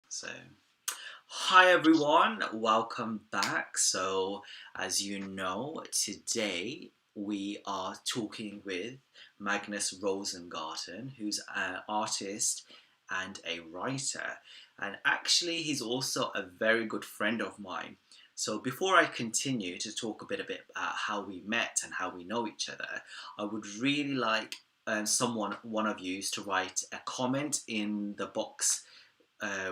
So, hi everyone, welcome back. So, as you know, today we are talking with Magnus Rosengarten, who's an artist and a writer. And actually, he's also a very good friend of mine. So, before I continue to talk a bit about how we met and how we know each other, I would really like one of you, to write a comment in the box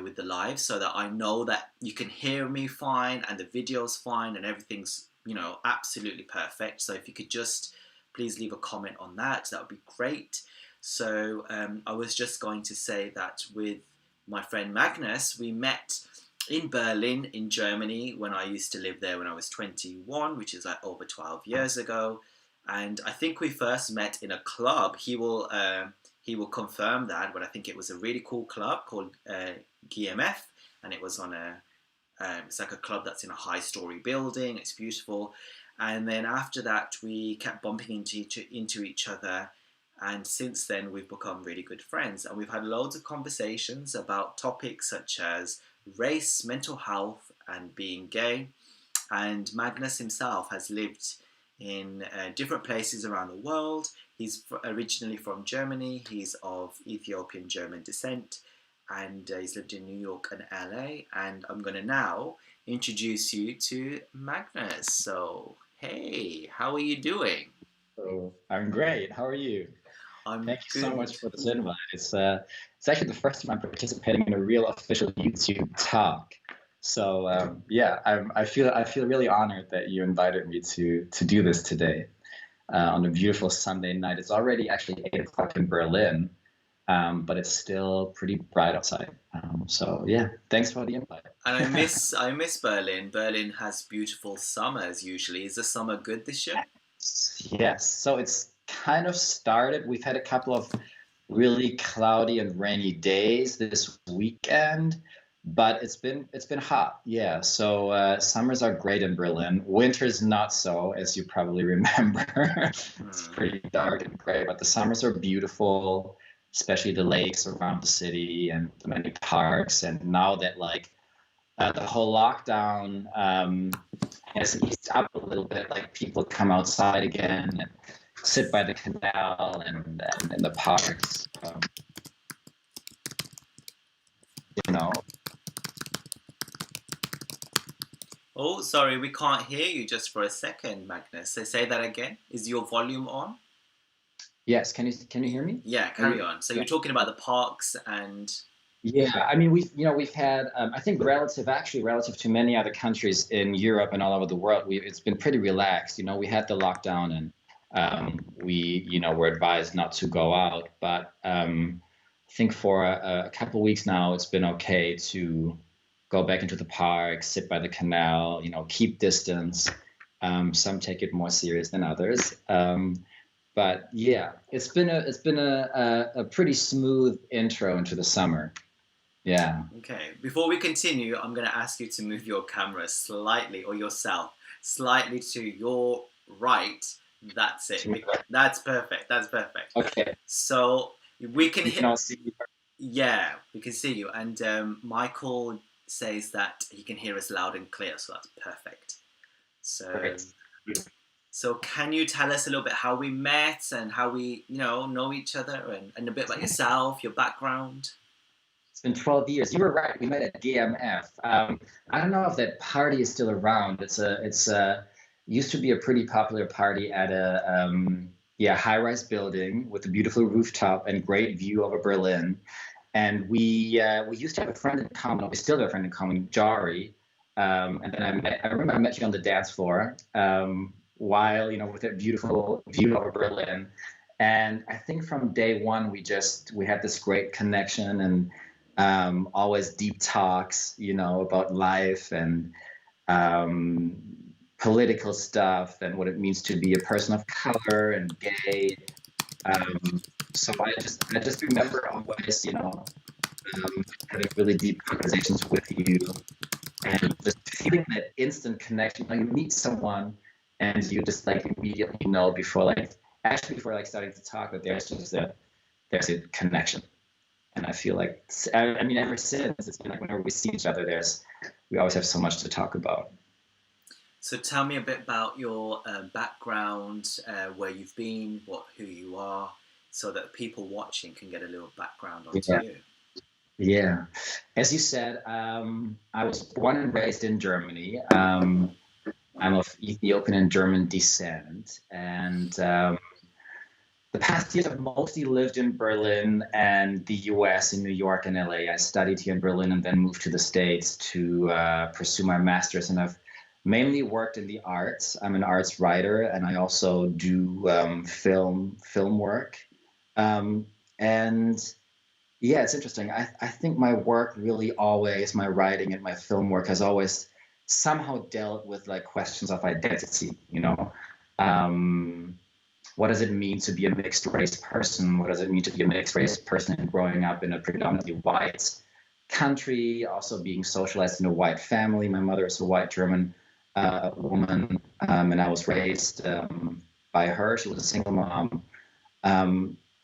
with the live so that I know that you can hear me fine and the video's fine and everything's, absolutely perfect. So if you could just please leave a comment on that, that would be great. So I was just going to say that with my friend Magnus, we met in Berlin, in Germany, when I used to live there when I was 21, which is like over 12 years ago. And I think we first met in a club. He will confirm that, but I think it was a really cool club called GMF, and it was on it's like a club that's in a high-story building. It's beautiful, and then after that, we kept bumping into each other, and since then, we've become really good friends, and we've had loads of conversations about topics such as race, mental health, and being gay. And Magnus himself has lived in different places around the world. He's originally from Germany. He's of Ethiopian German descent, and he's lived in New York and LA. And I'm going to now introduce you to Magnus. So, hey, how are you doing? So I'm great. How are you? I'm Thank you so good. much for this invite. It's actually the first time I'm participating in a real official YouTube talk. So yeah, I feel really honored that you invited me to do this today on a beautiful Sunday night. It's already actually 8 o'clock in Berlin, but it's still pretty bright outside. So yeah, thanks for the invite. And I miss Berlin. Berlin has beautiful summers usually. Is the summer good this year? Yes, so it's kind of started. We've had a couple of really cloudy and rainy days this weekend, but it's been hot. Yeah, so summers are great in Berlin. Winter's not so, as you probably remember. It's Hmm. pretty dark and gray, but the summers are beautiful, especially the lakes around the city and the many parks. And now that the whole lockdown has eased up a little bit. Like people come outside again and sit by the canal and in the parks. You know, Oh, sorry, we can't hear you just for a second, Magnus. Say that again. Is your volume on? yes. Can you hear me? Yeah, Are carry you? on. So Yeah. you're talking about the parks and Yeah, I mean we've had I think relative to many other countries in Europe and all over the world, it's been pretty relaxed. We had the lockdown and we were advised not to go out, but I think for a couple of weeks now it's been okay to go back into the park, sit by the canal, keep distance. Some take it more serious than others. But yeah, it's been a pretty smooth intro into the summer. Yeah. okay. Before we continue, I'm going to ask you to move your camera slightly, or yourself slightly to your right. That's it. That's perfect. That's perfect. Okay. So we can We hit. can all see you. Yeah, we can see you. And Michael says that he can hear us loud and clear, so that's perfect. So, Perfect. so can you tell us a little bit how we met and how we, know each other, and a bit about yourself, your background? It's been 12 years. You were right. We met at DMF. I don't know if that party is still around. It's used to be a pretty popular party at a high-rise building with a beautiful rooftop and great view over Berlin. And we used to have a friend in common. Or we still have a friend in common, Jari. And then I remember I met you on the dance floor while with that beautiful view over Berlin. And I think from day one we had this great connection and always deep talks, about life and um, political stuff and what it means to be a person of color and gay. Um, so I just remember always, having really deep conversations with you and just feeling that instant connection. Like you meet someone and you just like immediately know before like starting to talk that there's a connection. And I feel like, I mean, ever since, it's been like whenever we see each other, we always have so much to talk about. So tell me a bit about your background, where you've been, who you are, so that people watching can get a little background onto Yeah. you. Yeah. As you said, I was born and raised in Germany. I'm of Ethiopian and German descent. And the past years, I've mostly lived in Berlin and the US, in New York and LA. I studied here in Berlin and then moved to the States to pursue my master's. And I've mainly worked in the arts. I'm an arts writer, and I also do film work. Um, and yeah, it's interesting. I think my work really always, my writing and my film work has always somehow dealt with like questions of identity, you know. Um, what does it mean to be a mixed race person? What does it mean to be a mixed race person and growing up in a predominantly white country, also being socialized in a white family? My mother is a white German woman, and I was raised by her. She was a single mom.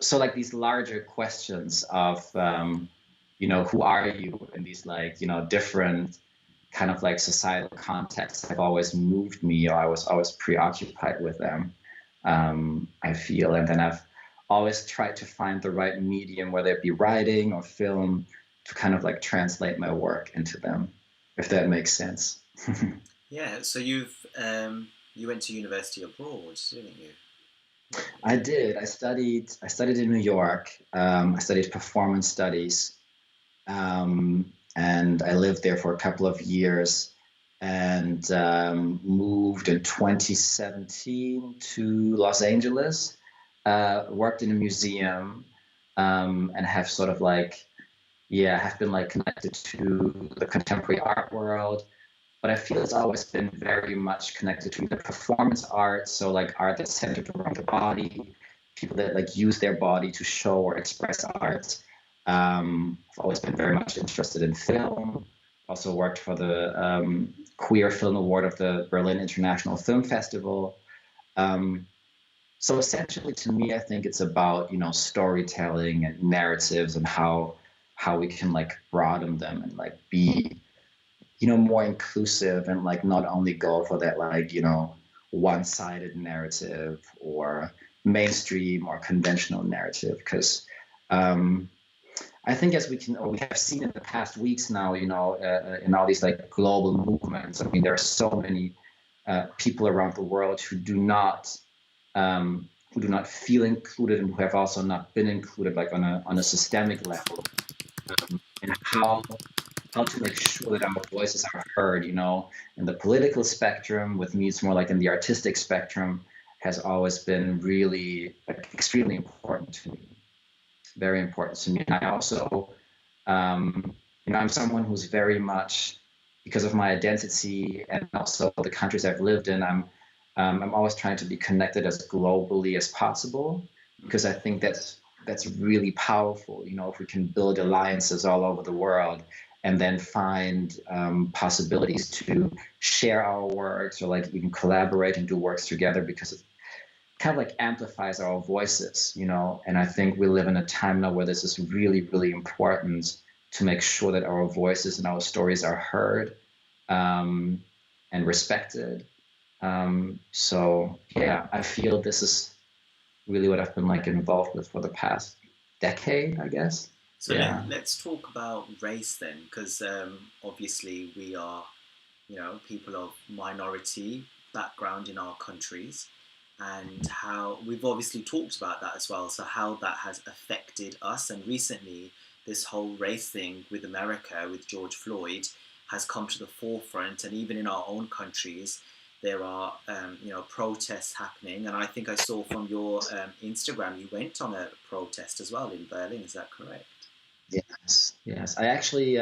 So like these larger questions of, who are you in these like, different kind of like societal contexts have always moved me, or I was always preoccupied with them. I feel, and then I've always tried to find the right medium, whether it be writing or film, to kind of like translate my work into them, if that makes sense. Yeah. So you went to university abroad, didn't you? I did. I studied in New York. I studied performance studies, and I lived there for a couple of years, and moved in 2017 to Los Angeles. Worked in a museum, and have sort of like, yeah, have been like connected to the contemporary art world, but I feel it's always been very much connected to the performance art. So like art that's centered around the body, people that like use their body to show or express art. I've always been very much interested in film. Also worked for the Queer Film Award of the Berlin International Film Festival. Um, so essentially, to me, I think it's about storytelling and narratives and how we can like broaden them and like be more inclusive and like not only go for that like one-sided narrative or mainstream or conventional narrative, because um, I think as we have seen in the past weeks now, in all these like global movements, I mean there are so many people around the world who do not feel included and who have also not been included like on a systemic level, and how to make sure that our voices are heard, in the political spectrum. With me, it's more like in the artistic spectrum, has always been really like, extremely important to me, very important to me. And I also, I'm someone who's very much, because of my identity and also the countries I've lived in, I'm always trying to be connected as globally as possible, because I think that's really powerful. If we can build alliances all over the world and then find possibilities to share our works or like even collaborate and do works together, because it kind of like amplifies our voices, and I think we live in a time now where this is really, really important to make sure that our voices and our stories are heard and respected. So yeah, I feel this is really what I've been like involved with for the past decade, I guess. So Yeah. let's talk about race then, because obviously we are, people of minority background in our countries, and how we've obviously talked about that as well. So how that has affected us, and recently this whole race thing with America, with George Floyd, has come to the forefront, and even in our own countries, there are protests happening. And I think I saw from your Instagram you went on a protest as well in Berlin. Is that correct? Yes. Yes. I actually.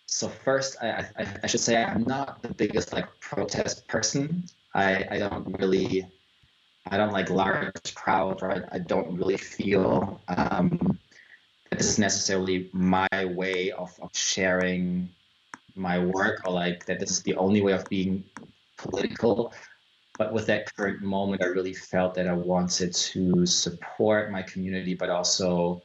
So first, I should say I'm not the biggest like protest person. I don't really. I don't like large crowds, right? I don't really feel that this is necessarily my way of sharing my work, or like that this is the only way of being political. But with that current moment, I really felt that I wanted to support my community, but also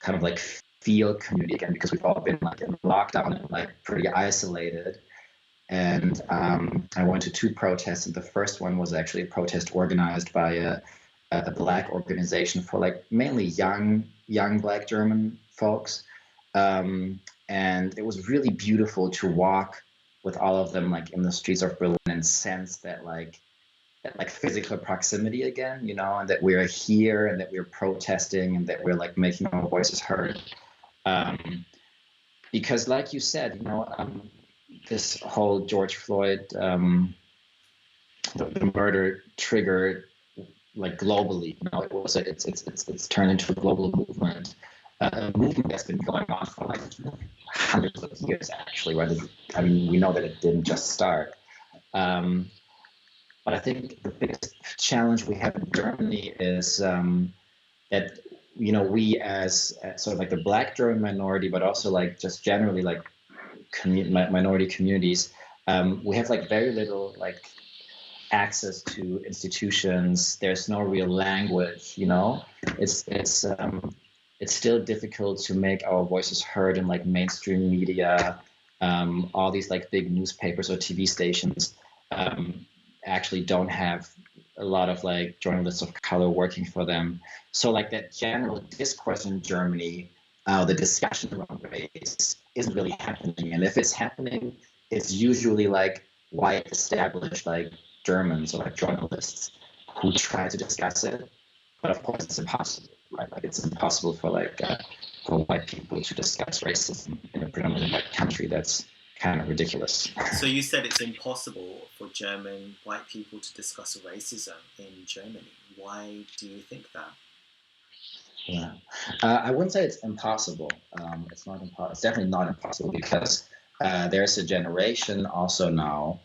kind of like feel community again, because we've all been like in lockdown and like pretty isolated. And I went to 2 protests, and the first one was actually a protest organized by a Black organization for like mainly young Black German folks. And it was really beautiful to walk with all of them like in the streets of Berlin and sense that physical proximity again, and that we're here and that we're protesting and that we're like making our voices heard. Because like you said, this whole George Floyd, the murder triggered like globally. It's turned into a global movement, a movement that's been going on for like hundreds of years actually. Right? I mean, we know that it didn't just start. But I think the biggest challenge we have in Germany is that we as sort of like the Black German minority, but also like just generally like minority communities, we have like very little like access to institutions. There's no real language. It's still difficult to make our voices heard in like mainstream media. All these like big newspapers or TV stations actually don't have a lot of like journalists of color working for them. So like that general discourse in Germany, the discussion around race isn't really happening. And if it's happening, it's usually like white established like Germans or like journalists who try to discuss it. But of course it's impossible, right? Like it's impossible for white people to discuss racism in a predominantly white country. That's kind of ridiculous. So you said it's impossible for German white people to discuss racism in Germany. Why do you think that? Yeah, I wouldn't say it's impossible. It's not impossible. It's definitely not impossible because there's a generation also now.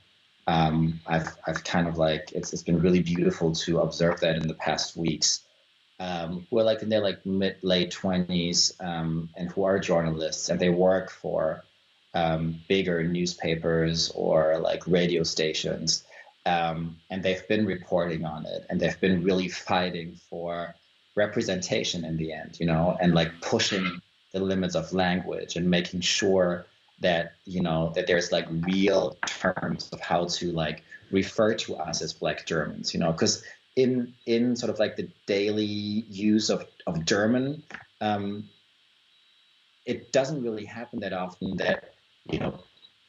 I've kind of like it's been really beautiful to observe that in the past weeks. Who are like in their like late 20s and who are journalists and they work for bigger newspapers or like radio stations, and they've been reporting on it and they've been really fighting for representation in the end, and like pushing the limits of language and making sure that that there's like real terms of how to like refer to us as Black Germans, because in sort of like the daily use of German, it doesn't really happen that often that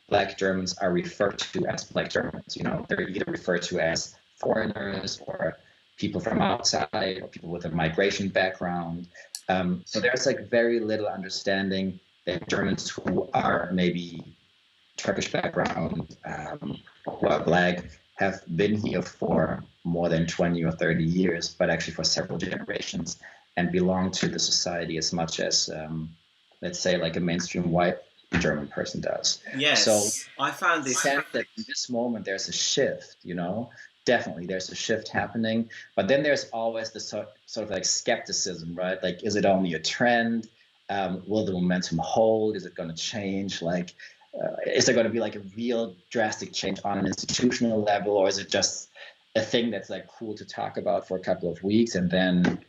Black Germans are referred to as Black Germans. They're either referred to as foreigners or people from outside or people with a migration background. So there's like very little understanding that Germans who are maybe Turkish background, who are Black, have been here for more than 20 or 30 years, but actually for several generations and belong to the society as much as, let's say, like a mainstream white German person does. Yes, so I found this. Sense that in this moment there's a shift, definitely there's a shift happening, but then there's always the sort of like skepticism, right? Like, is it only a trend? Will the momentum hold? Is it going to change? Like, is there going to be like a real drastic change on an institutional level, or is it just a thing that's like cool to talk about for a couple of weeks and then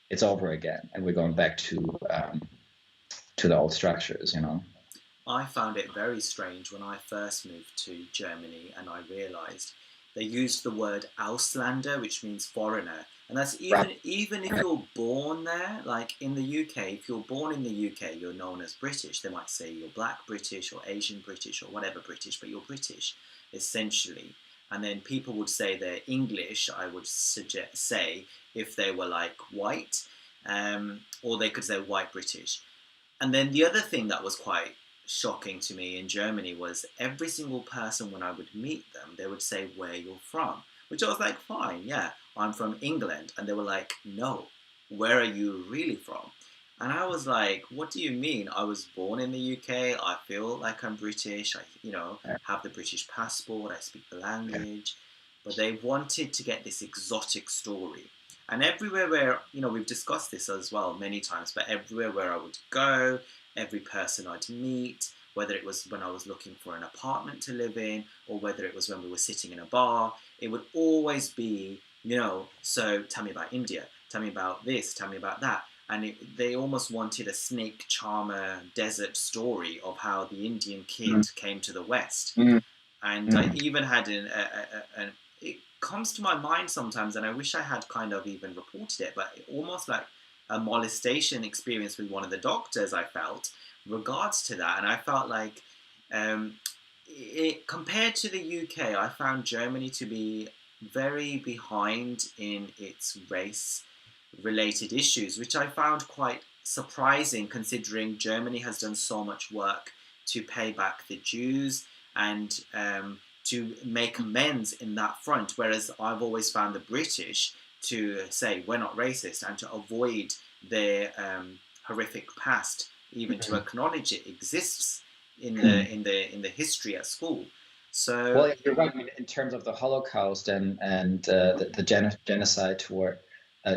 it's over again and we're going back to the old structures, I found it very strange when I first moved to Germany and I realised they used the word Auslander, which means foreigner. And that's even if you're born there, like in the UK, if you're born in the UK, you're known as British. They might say you're Black British or Asian British or whatever British, but you're British, essentially. And then people would say they're English, I would say, if they were like white, or they could say white British. And then the other thing that was quite shocking to me in Germany was every single person when I would meet them, they would say where you're from, which I was like, fine, yeah, I'm from England. And they were like, no, where are you really from? And I was like, what do you mean? I was born in the UK. I feel like I'm British. I, have the British passport. I speak the language. But they wanted to get this exotic story. And everywhere where, we've discussed this as well many times, but everywhere where I would go, every person I'd meet, whether it was when I was looking for an apartment to live in, or whether it was when we were sitting in a bar, it would always be, so tell me about India, tell me about this, tell me about that. and they almost wanted a snake charmer desert story of how the Indian kid came to the West. And I even had it comes to my mind sometimes, and I wish I had kind of even reported it, but almost like a molestation experience with one of the doctors, I felt, regards to that. And I felt like, compared to the UK, I found Germany to be very behind in its race related issues, which I found quite surprising considering Germany has done so much work to pay back the Jews and to make amends in that front, whereas I've always found the British to say we're not racist and to avoid their horrific past, even to acknowledge it exists in the history at school. So well, you're right. I mean, in terms of the Holocaust and the genocide toward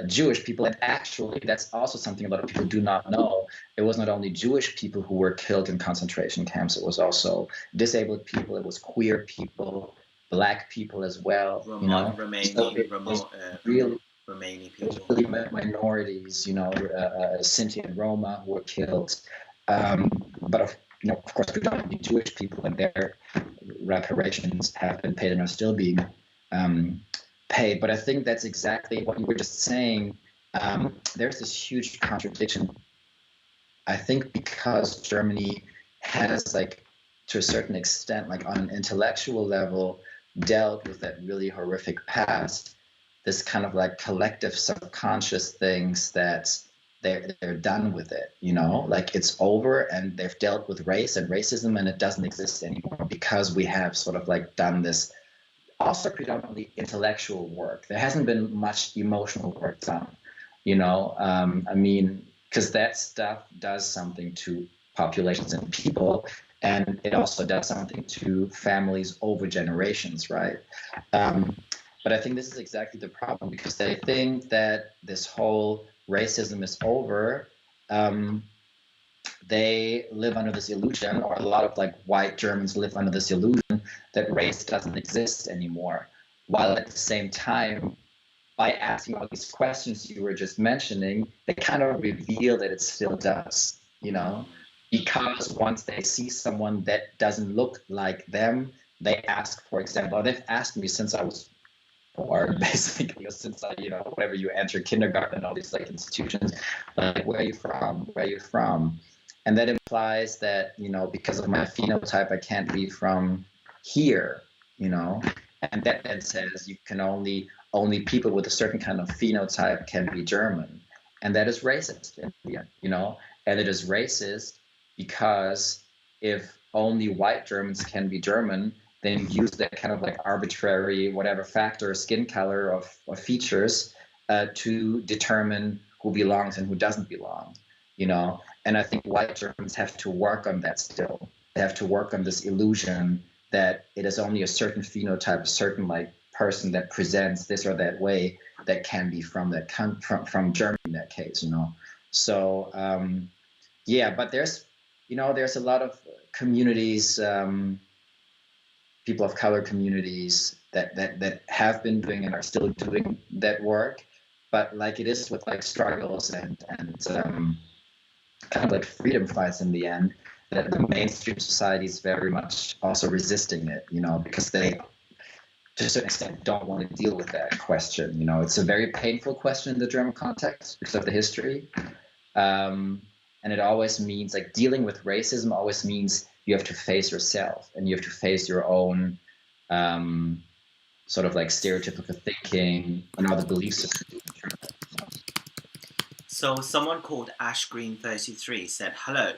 Jewish people, and actually, that's also something a lot of people do not know. It was not only Jewish people who were killed in concentration camps; it was also disabled people, it was queer people, Black people as well. You know, so it was really people. really minorities. You know, Sinti and Roma who were killed. But of course, predominantly Jewish people, and their reparations have been paid and are still being paid. But I think that's exactly what you were just saying. There's this huge contradiction. I think because Germany has, like, to a certain extent, like on an intellectual level, dealt with that really horrific past, this kind of like collective subconscious things that they're done with it, like it's over and they've dealt with race and racism and it doesn't exist anymore because we have sort of like done this also predominantly intellectual work. There hasn't been much emotional work done, I mean, because that stuff does something to populations and people, and it also does something to families over generations, right? But I think this is exactly the problem, because they think that this whole racism is over. They live under this illusion, or a lot of like white Germans live under this illusion that race doesn't exist anymore, while at the same time, by asking all these questions you were just mentioning, they kind of reveal that it still does, because once they see someone that doesn't look like them, they ask, for example, or they've asked me since I was born, basically, or since I, whenever you enter kindergarten and all these like institutions, like, where are you from? Where are you from? And that implies that, because of my phenotype, I can't be from here, and that then says you can only people with a certain kind of phenotype can be German. And that is racist in the end, and it is racist because if only white Germans can be German, then you use that kind of like arbitrary whatever factor, skin color or features to determine who belongs and who doesn't belong, And I think white Germans have to work on that still. They have to work on this illusion that it is only a certain phenotype, a certain like person that presents this or that way that can be from that from Germany in that case, So but there's a lot of communities, people of color communities that have been doing and are still doing that work, but like it is with like struggles and kind of like freedom fights in the end, that the mainstream society is very much also resisting it, because they, to a certain extent, don't want to deal with that question. It's a very painful question in the German context because of the history. And it always means, like, dealing with racism always means you have to face yourself and you have to face your own sort of like stereotypical thinking and other belief systems. So someone called AshGreen33 said, "Hello,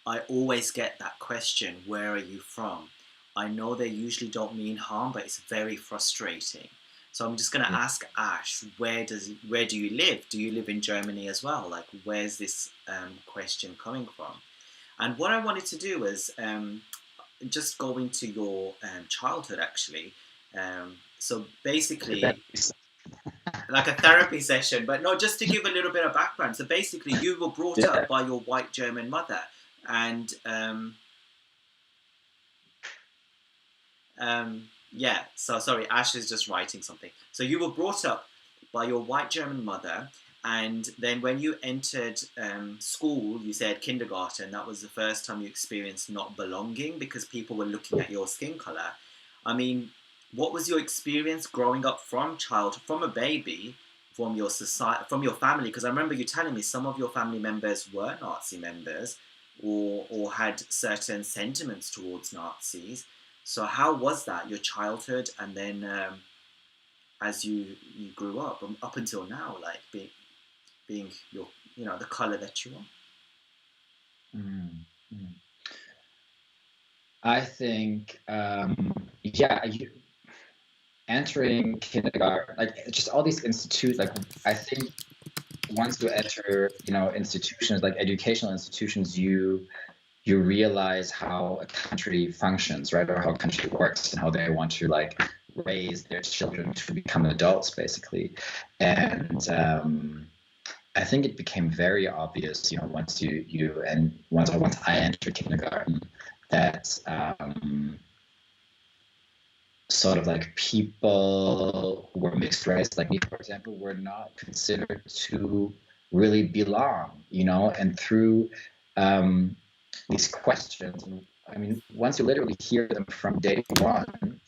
I always get that question, where are you from? I know they usually don't mean harm, but it's very frustrating." So I'm just going to ask Ash, where do you live? Do you live in Germany as well? Like, where's this question coming from? And what I wanted to do was just go into your childhood, actually. So basically, like a therapy session, but no, just to give a little bit of background. So basically, you were brought up by your white German mother, and so sorry, Ash is just writing something. So you were brought up by your white German mother, And then when you entered school, you said kindergarten, that was the first time you experienced not belonging because people were looking at your skin color. I mean, what was your experience growing up from a baby, from your society, from your family? Because I remember you telling me some of your family members were Nazi members or had certain sentiments towards Nazis. So how was that, your childhood, and then as you grew up until now, like being your, the color that you are? Mm, mm. I think, yeah, entering kindergarten, like just all these institutes, like I think once you enter, institutions like educational institutions, you realize how a country functions, right, or how a country works, and how they want to like raise their children to become adults, basically. And I think it became very obvious, once once I entered kindergarten, that sort of like people who were mixed race, like me, for example, were not considered to really belong, and through um, these questions, I mean, once you literally hear them from day one,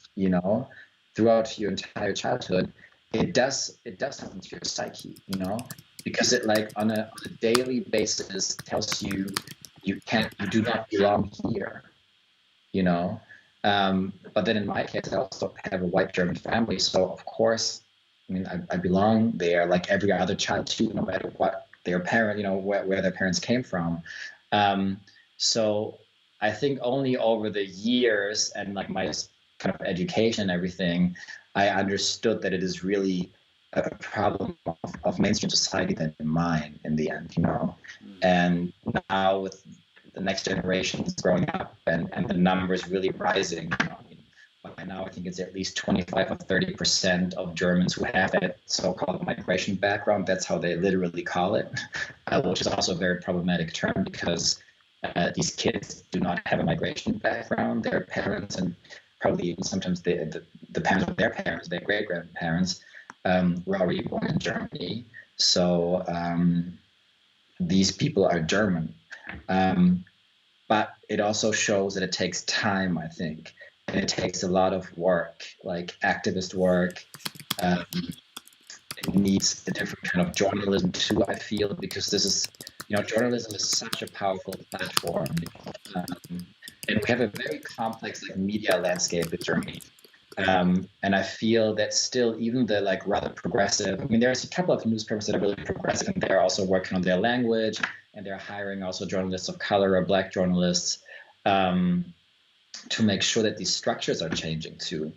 throughout your entire childhood, it does something to your psyche, because it like on a daily basis tells you you do not belong here, you know. But then in my case, I also have a white German family, so of course, I mean, I belong there like every other child too, no matter what their parent, where their parents came from. Um, so I think only over the years and like my kind of education and everything, I understood that it is really a problem of mainstream society than mine in the end, Mm. And now with the next generation is growing up and the numbers really rising. I mean, by now, I think it's at least 25 or 30% of Germans who have that so-called migration background. That's how they literally call it, which is also a very problematic term because these kids do not have a migration background. Their parents and probably even sometimes the parents of their parents, their great-grandparents, were already born in Germany. So these people are German. Um, but it also shows that it takes time, I think, and it takes a lot of work, like activist work. Um, it needs a different kind of journalism too, I feel, because this is, journalism is such a powerful platform, and we have a very complex like media landscape in Germany. And I feel that still, even the like rather progressive, I mean, there's a couple of newspapers that are really progressive and they're also working on their language and they're hiring also journalists of color or black journalists um, to make sure that these structures are changing too.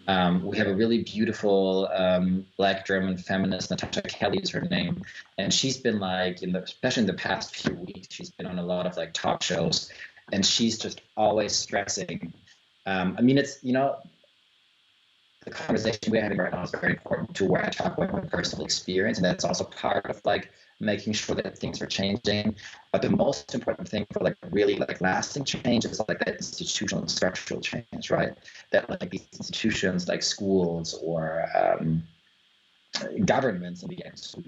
We have a really beautiful black German feminist, Natasha Kelly is her name, and she's been like especially in the past few weeks, she's been on a lot of like talk shows, and she's just always stressing. I mean, it's the conversation we're having right now is very important to where I talk about my personal experience, and that's also part of like making sure that things are changing. But the most important thing for like really like lasting change is like that institutional and structural change, right? That like these institutions like schools or governments in the end, so,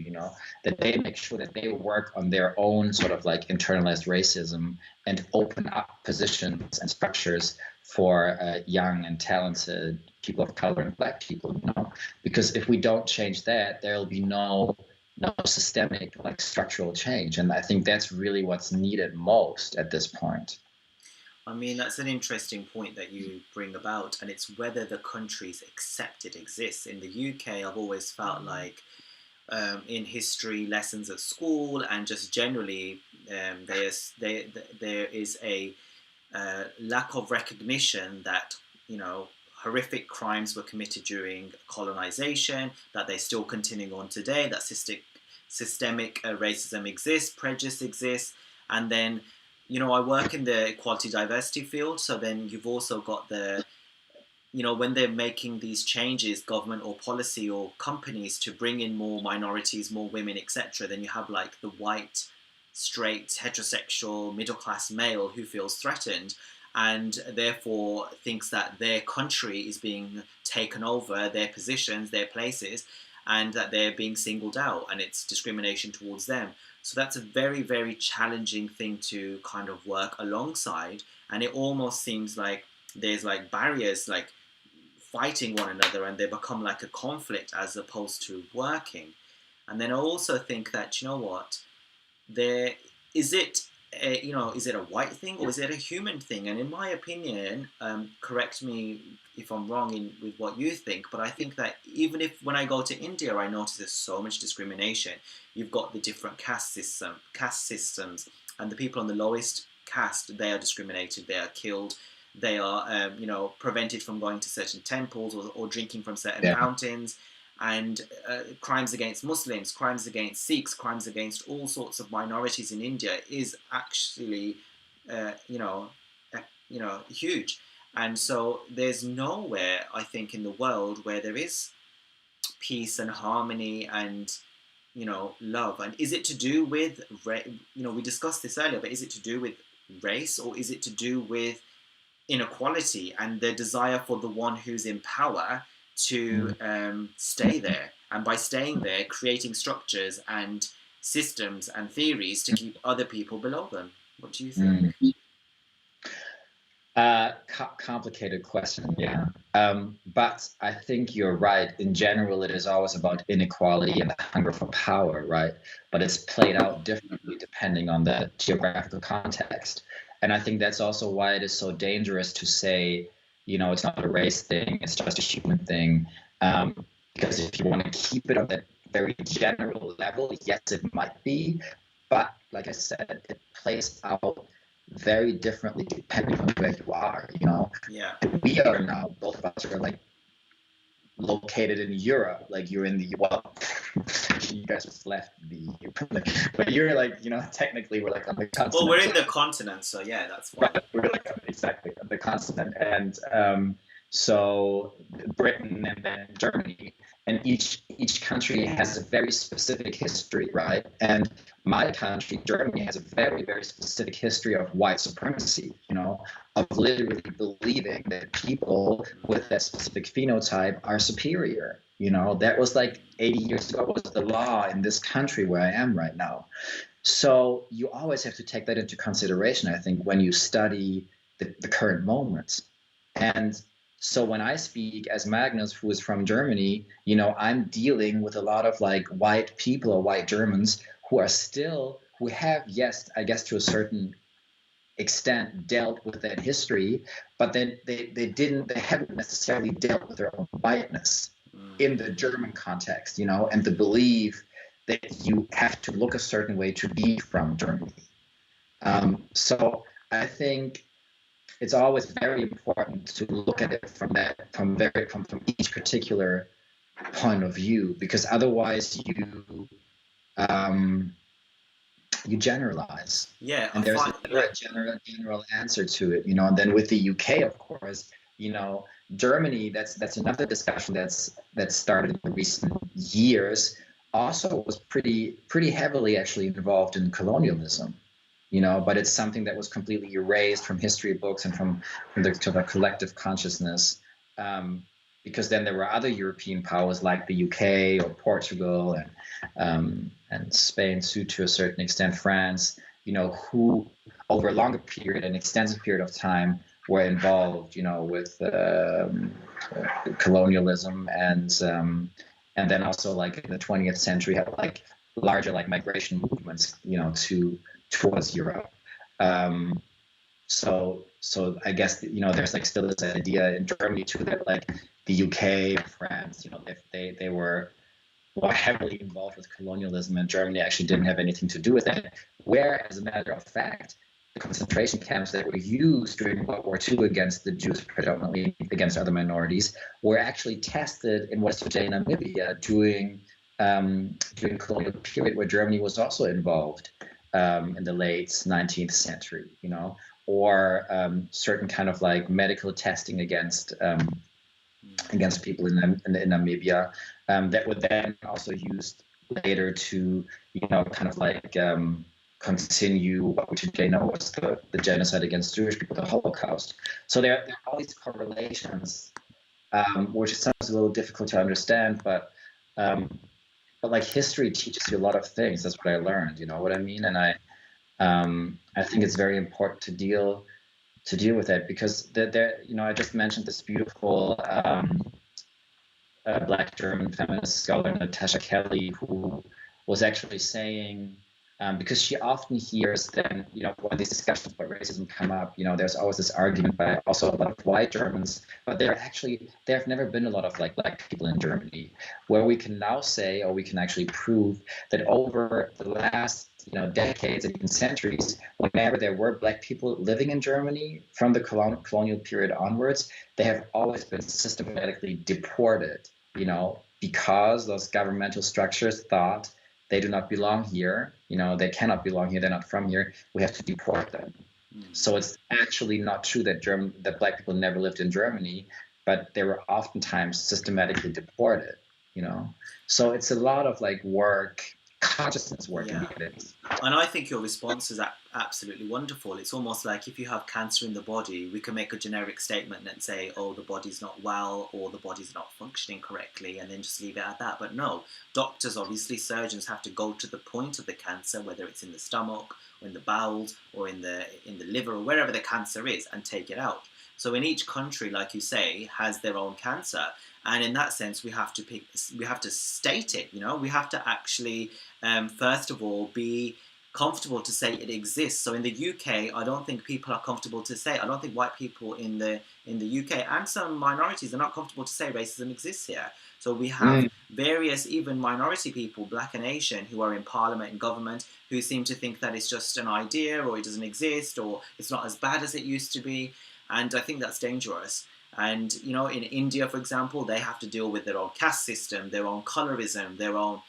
that they make sure that they work on their own sort of like internalized racism and open up positions and structures for young and talented people of color and black people, because if we don't change that, there'll be no systemic like structural change, and I think that's really what's needed most at this point. I mean, that's an interesting point that you bring about, and it's whether the countries accept it exists. In the UK, I've always felt like in history lessons at school and just generally, there is a lack of recognition that, horrific crimes were committed during colonization, that they're still continuing on today, that systemic racism exists, prejudice exists, and then, I work in the equality diversity field, so then you've also got when they're making these changes, government or policy or companies to bring in more minorities, more women, etc., then you have like the white, straight, heterosexual, middle class male who feels threatened and therefore thinks that their country is being taken over, their positions, their places. and that they're being singled out, and it's discrimination towards them. So that's a very, very challenging thing to kind of work alongside, and it almost seems like there's like barriers like fighting one another, and they become like a conflict as opposed to working. And then I also think that, you know what, there is it is it a white thing or is it a human thing? And in my opinion, correct me if I'm wrong with what you think, but I think that even if when I go to India, I notice there's so much discrimination. You've got the different caste systems, and the people on the lowest caste, they are discriminated, they are killed, they are prevented from going to certain temples, or drinking from certain fountains, and crimes against Muslims, crimes against Sikhs, crimes against all sorts of minorities in India is actually, huge. And so there's nowhere, I think, in the world where there is peace and harmony and, love. And is it to do with, we discussed this earlier, but is it to do with race, or is it to do with inequality and the desire for the one who's in power to stay there, and by staying there, creating structures and systems and theories to keep other people below them? What do you think? Complicated question, yeah. But I think you're right. In general, it is always about inequality and the hunger for power, right? But it's played out differently depending on the geographical context. And I think that's also why it is so dangerous to say, it's not a race thing, it's just a human thing. Because if you want to keep it on that very general level, yes, it might be. But like I said, it plays out very differently depending on where you are, Yeah. We are now, both of us are like located in Europe, like you're in the, you guys just left the, but you're like, technically we're like on the continent. Well, we're in the continent, so yeah, that's why. Right, we're like exactly on the continent. And so Britain and then Germany, and each country has a very specific history, right? And my country, Germany, has a very, very specific history of white supremacy, of literally believing that people with that specific phenotype are superior. That was like 80 years ago was the law in this country where I am right now. So you always have to take that into consideration, I think, when you study the current moment. And so when I speak as Magnus, who is from Germany, I'm dealing with a lot of like white people or white Germans who have, yes, I guess to a certain extent dealt with that history, but then they haven't necessarily dealt with their own whiteness in the German context, and the belief that you have to look a certain way to be from Germany. So I think it's always very important to look at it from each particular point of view, because otherwise you generalize. Yeah, and there's a general answer to it, And then with the UK, of course, Germany. That's another discussion that started in the recent years. Also was pretty heavily actually involved in colonialism. But it's something that was completely erased from history books and from the collective consciousness, because then there were other European powers like the UK or Portugal and Spain, to a certain extent France, who over a longer period, an extensive period of time, were involved, with colonialism and then also like in the 20th century had like larger like migration movements, towards Europe. So I guess there's like still this idea in Germany too that like the UK, France, they were more heavily involved with colonialism, and Germany actually didn't have anything to do with it. Where, as a matter of fact, the concentration camps that were used during World War II against the Jews, predominantly against other minorities, were actually tested in what's today Namibia during the colonial period, where Germany was also involved. In the late 19th century, or certain kind of like medical testing against people in Namibia, that were then also used later to, kind of like continue what we today know as the genocide against Jewish people, the Holocaust. So there are all these correlations, which sounds a little difficult to understand, but But like history teaches you a lot of things. That's what I learned. You know what I mean? And I think it's very important to deal with it because there, you know, I just mentioned this beautiful Black German feminist scholar Natasha Kelly, who was actually saying, because she often hears then, you know, when these discussions about racism come up, you know, there's always this argument by also a lot of white Germans, but there have never been a lot of like Black people in Germany, where we can now say, or we can actually prove that over the last, you know, decades and even centuries, whenever there were Black people living in Germany from the colonial period onwards, they have always been systematically deported, you know, because those governmental structures thought they do not belong here, you know, they cannot belong here, they're not from here, we have to deport them. So it's actually not true that Black people never lived in Germany, but they were oftentimes systematically deported, you know. So it's a lot of like work, consciousness work in the end. And I think your response is absolutely wonderful. It's almost like if you have cancer in the body, we can make a generic statement and say, oh, the body's not well or the body's not functioning correctly, and then just leave it at that. But no, doctors, obviously, surgeons have to go to the point of the cancer, whether it's in the stomach or in the bowels or in the liver or wherever the cancer is, and take it out. So in each country, like you say, has their own cancer. And in that sense, we have to state it, you know, we have to actually, first of all, be comfortable to say it exists. So in the UK, I don't think people are comfortable to say, I don't think white people in the UK and some minorities are not comfortable to say racism exists here. So we have various, even minority people, Black and Asian, who are in parliament and government, who seem to think that it's just an idea or it doesn't exist or it's not as bad as it used to be. And I think that's dangerous. And, you know, in India, for example, they have to deal with their own caste system, their own colorism, their own,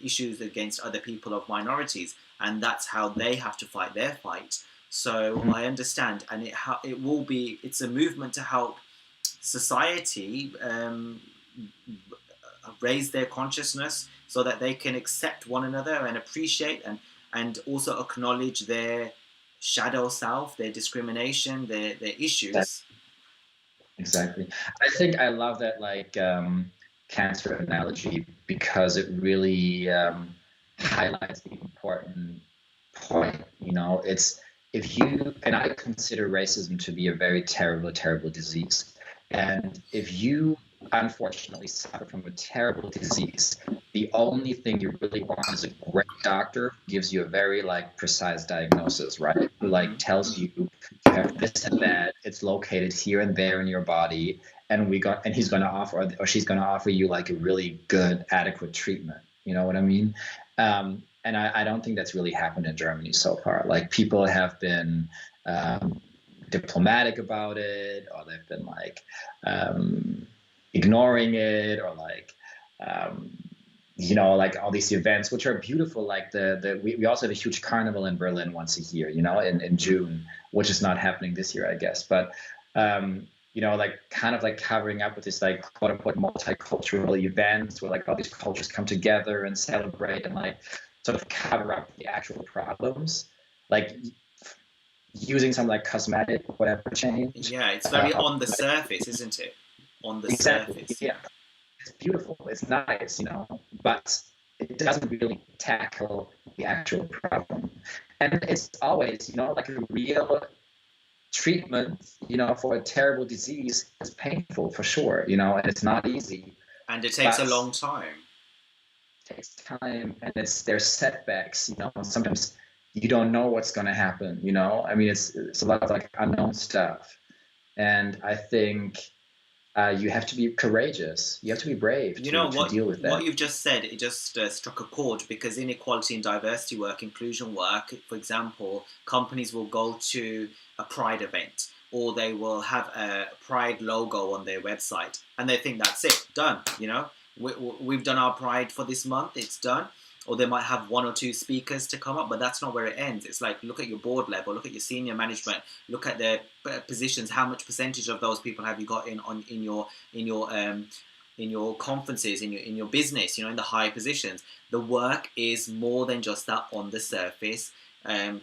issues against other people of minorities. And that's how they have to fight their fight. So I understand. And it's a movement to help society raise their consciousness so that they can accept one another and appreciate and also acknowledge their shadow self, their discrimination, their issues. Exactly. I think I love that like cancer analogy because it really highlights the important point. You know, it's if you and I consider racism to be a very terrible, terrible disease. And if you unfortunately suffer from a terrible disease, the only thing you really want is a great doctor who gives you a very like precise diagnosis, right? Who like tells you you have this and that, it's located here and there in your body, and he's gonna offer or she's gonna offer you like a really good, adequate treatment. You know what I mean? And I don't think that's really happened in Germany so far. Like people have been diplomatic about it, or they've been like ignoring it, or like like all these events which are beautiful. Like we also have a huge carnival in Berlin once a year, you know, in June, which is not happening this year, I guess. But like kind of like covering up with this like quote unquote multicultural events where like all these cultures come together and celebrate and like sort of cover up the actual problems, like using some like cosmetic whatever change. Yeah, it's very on the surface, isn't it? On the surface. Yeah. It's beautiful, it's nice, you know, but it doesn't really tackle the actual problem. And it's always, you know, like a real treatment, you know, for a terrible disease is painful for sure, you know, and it's not easy. And it takes a long time. It takes time, and there's setbacks, you know, sometimes you don't know what's going to happen, you know. I mean, it's a lot of like unknown stuff. And I think you have to be courageous. You have to be brave to deal with that. What you've just said, it just struck a chord, because inequality and diversity work, inclusion work, for example, companies will go to a Pride event, or they will have a Pride logo on their website, and they think that's it, done, you know. We've done our Pride for this month, it's done. Or they might have one or two speakers to come up, but that's not where it ends. It's like, look at your board level, look at your senior management, look at their positions. How much percentage of those people have you got in your conferences, in your business? You know, in the high positions. The work is more than just that on the surface,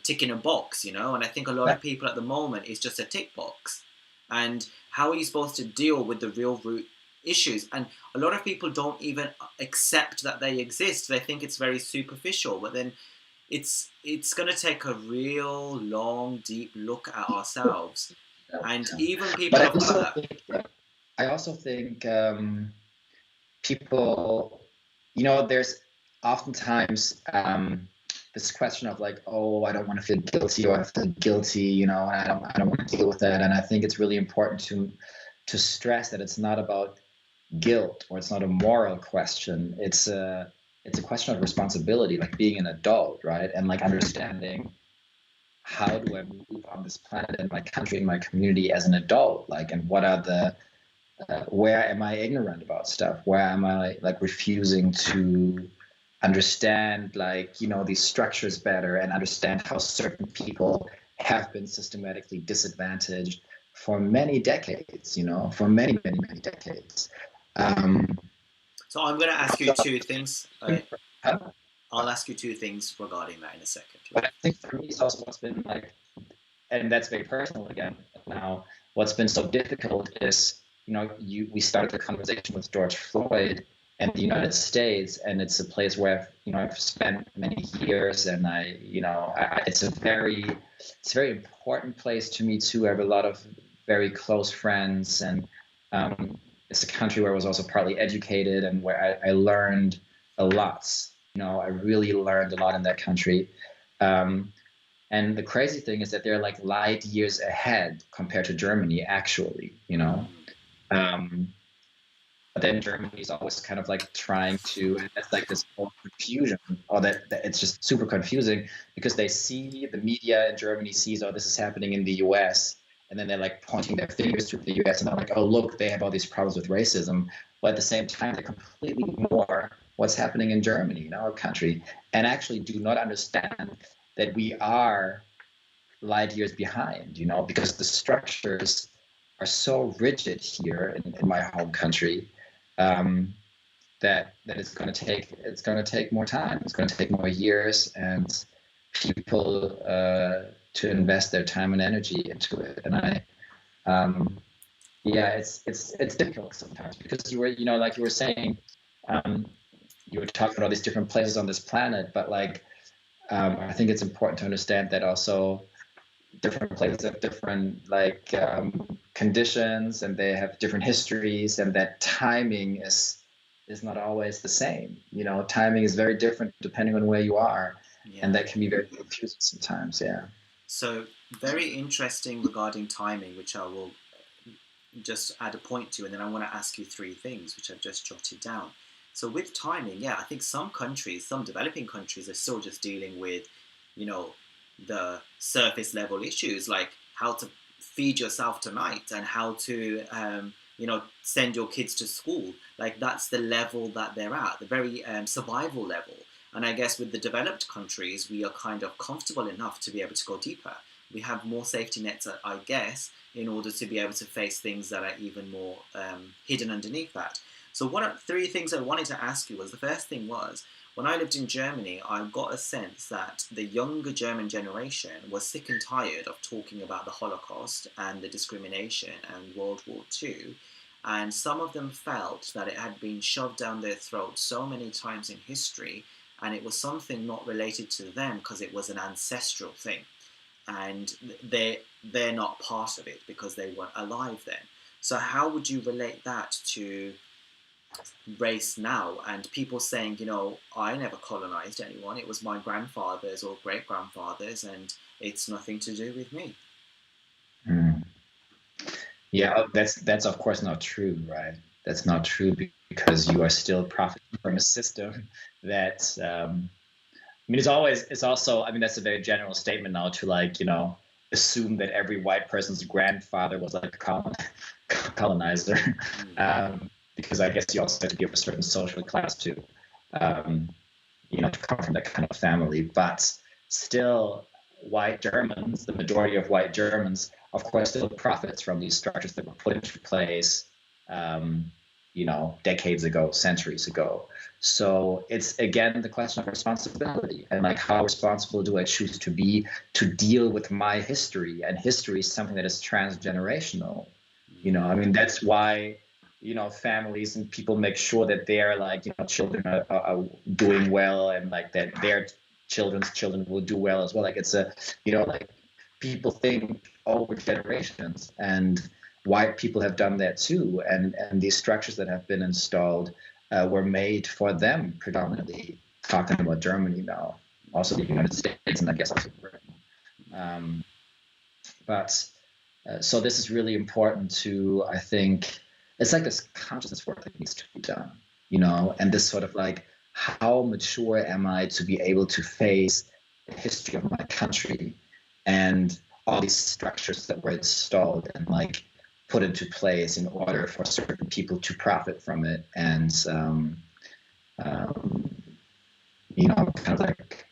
ticking a box. You know, and I think a lot of people at the moment is just a tick box. And how are you supposed to deal with the real root issues, and a lot of people don't even accept that they exist. They think it's very superficial, but then it's going to take a real long, deep look at ourselves, and even But people of color. I also think people, there's oftentimes this question of like, oh, I don't want to feel guilty, or I feel guilty, and I don't want to deal with that. And I think it's really important to stress that it's not about guilt, or it's not a moral question. It's a question of responsibility, like being an adult, right? And like understanding, how do I move on this planet, in my country, in my community as an adult, like, and what are the where am I ignorant about stuff? Where am I like refusing to understand, like, these structures better, and understand how certain people have been systematically disadvantaged for many decades, for many, many, many decades. So I'm going to ask you two things. I'll ask you two things regarding that in a second. But I think for me, it's also what's been like, and that's very personal again now, what's been so difficult is, we started the conversation with George Floyd and the United States, and it's a place where I've spent many years, and it's a very important place to me too. I have a lot of very close friends, and it's a country where I was also partly educated, and where I learned a lot. I really learned a lot in that country. And the crazy thing is that they're like light years ahead compared to Germany, actually, but then Germany is always kind of like trying to, and that's like this whole confusion, or that it's just super confusing, because they see, the media in Germany sees, oh, this is happening in the US, and then they're like pointing their fingers to the US, and they're like, oh, look, they have all these problems with racism. But at the same time, they completely ignore what's happening in Germany, in our country, and actually do not understand that we are light years behind, because the structures are so rigid here in my home country, that it's going to take more time. It's going to take more years, and people to invest their time and energy into it. And it's difficult sometimes, because you were, like you were saying, you were talking about all these different places on this planet, but like, I think it's important to understand that also different places have different conditions, and they have different histories, and that timing is not always the same. Timing is very different depending on where you are, and that can be very confusing sometimes. Yeah. So very interesting regarding timing, which I will just add a point to, and then I want to ask you three things which I've just jotted down. So with timing, I think some countries, some developing countries, are still just dealing with, the surface level issues, like how to feed yourself tonight, and how to, send your kids to school. Like, that's the level that they're at, the very survival level. And I guess with the developed countries, we are kind of comfortable enough to be able to go deeper. We have more safety nets, I guess, in order to be able to face things that are even more hidden underneath that. So three things I wanted to ask you was, the first thing was, when I lived in Germany, I got a sense that the younger German generation was sick and tired of talking about the Holocaust and the discrimination and World War II. And some of them felt that it had been shoved down their throat so many times in history, and it was something not related to them because it was an ancestral thing. And they're not part of it because they weren't alive then. So how would you relate that to race now, and people saying, I never colonized anyone, it was my grandfathers or great grandfathers, and it's nothing to do with me? Yeah, that's of course not true, right? That's not true, because you are still profiting from a system that it's also, that's a very general statement now, to assume that every white person's grandfather was like a colonizer. Because I guess you also have to be of a certain social class to come from that kind of family. But still, white Germans, the majority of white Germans, of course, still profits from these structures that were put into place, decades ago, centuries ago. So it's, again, the question of responsibility, and like, how responsible do I choose to be to deal with my history? And history is something that is transgenerational. That's why, families and people make sure that their children are doing well, and like that their children's children will do well as well. Like it's like people think over generations, and white people have done that too, and these structures that have been installed were made for them predominantly. Talking about Germany now, also the United States, and I guess also Britain. But so this is really important to, I think, it's like this consciousness work that needs to be done, and this sort of like, how mature am I to be able to face the history of my country and all these structures that were installed and like put into place in order for certain people to profit from it, and kind of like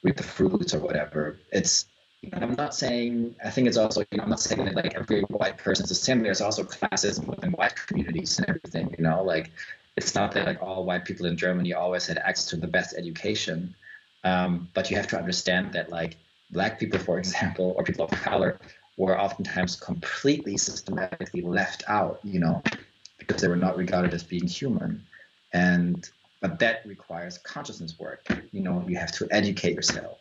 reap the fruits or whatever. It's, I'm not saying, I think it's also, I'm not saying that like every white person is the same. There's also classism within white communities and everything, like it's not that like all white people in Germany always had access to the best education. But you have to understand that like Black people, for example, or people of color were oftentimes completely systematically left out, because they were not regarded as being human. But that requires consciousness work. You have to educate yourself.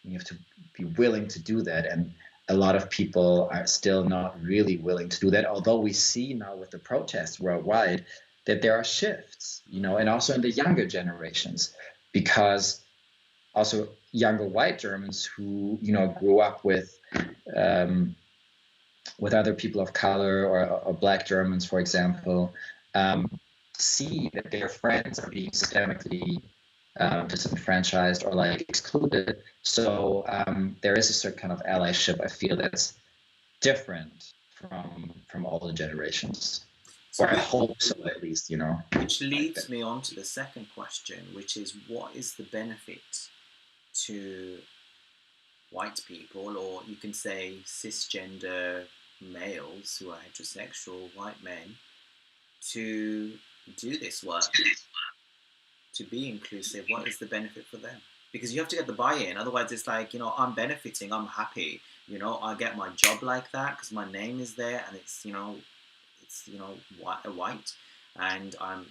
You have to be willing to do that. And a lot of people are still not really willing to do that. Although we see now with the protests worldwide that there are shifts, and also in the younger generations, because also younger white Germans who, grew up with other people of color or Black Germans, for example, see that their friends are being systemically disenfranchised or like excluded. So there is a certain kind of allyship, I feel, that's different from all the generations. Or I hope so, at least, Which leads me on to the second question, which is, what is the benefit to white people, or you can say cisgender males who are heterosexual white men, to do this work, to be inclusive? What is the benefit for them? Because you have to get the buy-in. Otherwise, it's like, I'm benefiting, I'm happy. I get my job like that because my name is there, and it's white, and I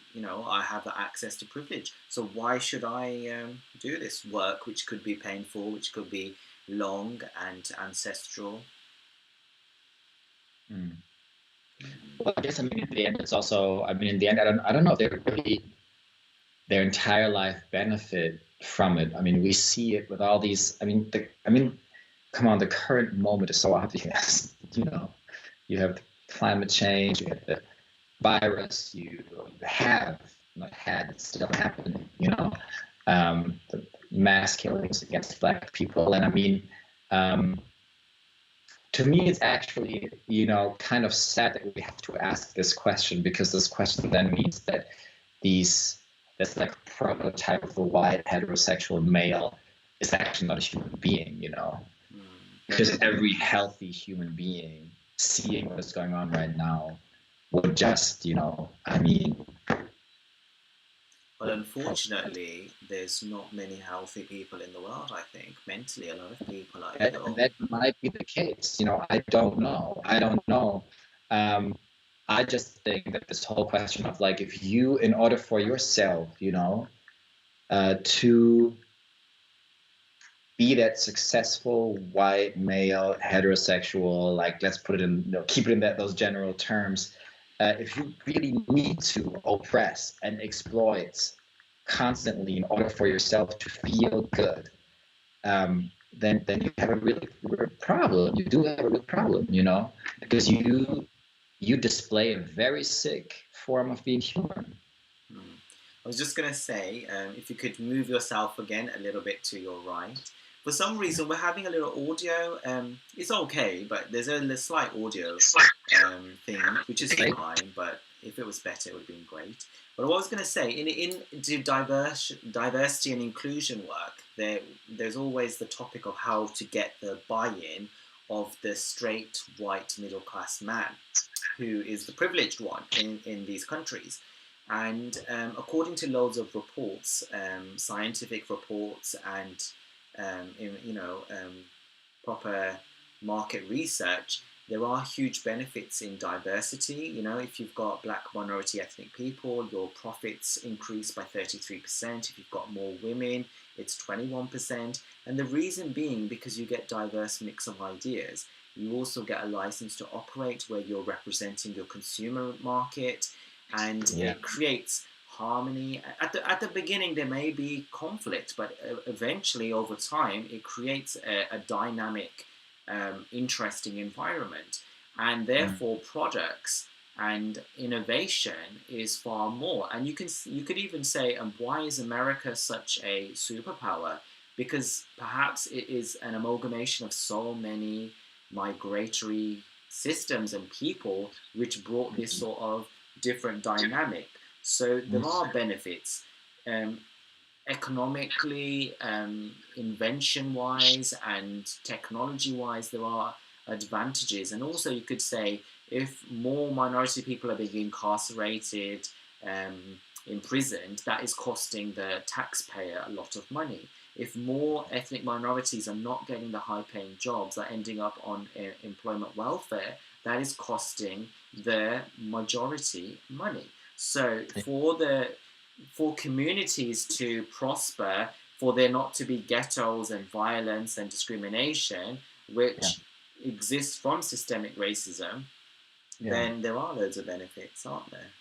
have the access to privilege. So why should I do this work, which could be painful, which could be long and ancestral? Well, I guess in the end, it's also, in the end, I don't know if they really their entire life benefit from it. We see it with all these. Come on, the current moment is so obvious. You have climate change, you have the virus, you have not had, it's still happening. The mass killings against Black people, and to me, it's actually, kind of sad that we have to ask this question, because this question then means that this like prototype of a white heterosexual male is actually not a human being, because every healthy human being seeing what is going on right now would just, But unfortunately, there's not many healthy people in the world, I think. Mentally, a lot of people are ill. That might be the case. I don't know. I just think that this whole question of like, if you, in order for yourself, to be that successful white male heterosexual, like let's put it in, keep it in those general terms. If you really need to oppress and exploit constantly in order for yourself to feel good, then you have a really real problem. You do have a real problem, because you display a very sick form of being human. I was just going to say, if you could move yourself again a little bit to your right. For some reason, we're having a little audio. It's okay, but there's a slight audio thing, which is fine, but if it was better, it would have been great. But what I was going to say, in diversity and inclusion work, there's always the topic of how to get the buy-in of the straight, white, middle-class man, who is the privileged one in these countries. And according to loads of reports, scientific reports and proper market research, there are huge benefits in diversity. You know, if you've got black minority ethnic people, your profits increase by 33%. If you've got more women, it's 21%. And the reason being because you get diverse mix of ideas. You also get a license to operate where you're representing your consumer market, and Yeah. it creates harmony. At the beginning, there may be conflict, but eventually, over time, it creates a dynamic, interesting environment, and therefore products and innovation is far more. And you could even say, why is America such a superpower? Because perhaps it is an amalgamation of so many migratory systems and people which brought this sort of different dynamic. So there are benefits, um, economically, invention wise, and technology wise. There are advantages, and also you could say if more minority people are being incarcerated, imprisoned, that is costing the taxpayer a lot of money. If more ethnic minorities are not getting the high paying jobs, are ending up on employment welfare, that is costing the majority money. So for communities to prosper, for there not to be ghettos and violence and discrimination, which exists from systemic racism, then there are loads of benefits, aren't there?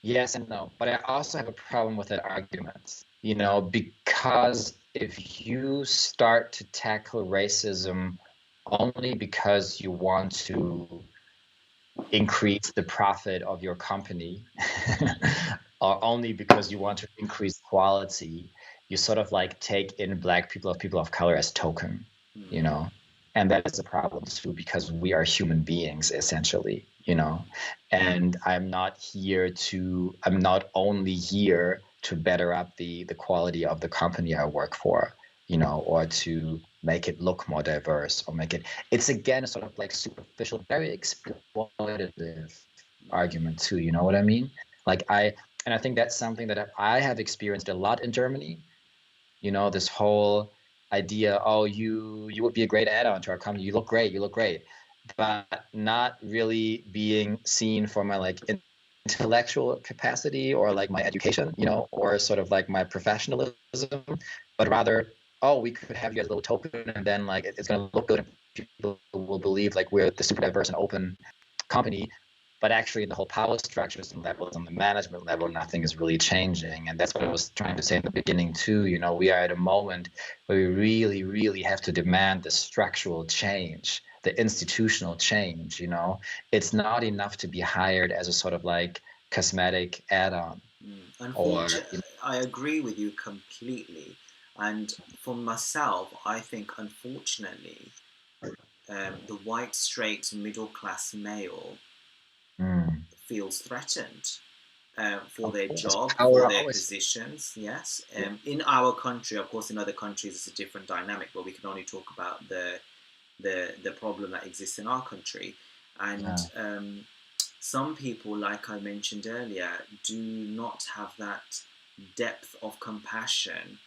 Yes and no, but I also have a problem with that argument, because if you start to tackle racism only because you want to increase the profit of your company, or only because you want to increase quality, you sort of like take in black people or people of color as token, and that is a problem too, because we are human beings essentially, and I'm not only here to better up the quality of the company I work for, or to make it look more diverse, or it's again a sort of like superficial, very exploitative argument too, you know what I mean? And I think that's something that I have experienced a lot in Germany, this whole idea, oh, you would be a great add-on to our company, you look great, but not really being seen for my like intellectual capacity or like my education, or sort of like my professionalism, but rather, oh, we could have you as a little token, and then like it's going to look good and people will believe like we're the super diverse and open company. But actually, the whole power structures and levels on the management level, nothing is really changing. And that's what I was trying to say in the beginning too. We are at a moment where we really, really have to demand the structural change, the institutional change. It's not enough to be hired as a sort of like cosmetic add-on. Unfortunately, I agree with you completely. And for myself, I think unfortunately, the white, straight, middle class male feels threatened for their job, for their positions. Yes, in our country, of course, in other countries it's a different dynamic, but we can only talk about the problem that exists in our country. And some people, like I mentioned earlier, do not have that depth of compassion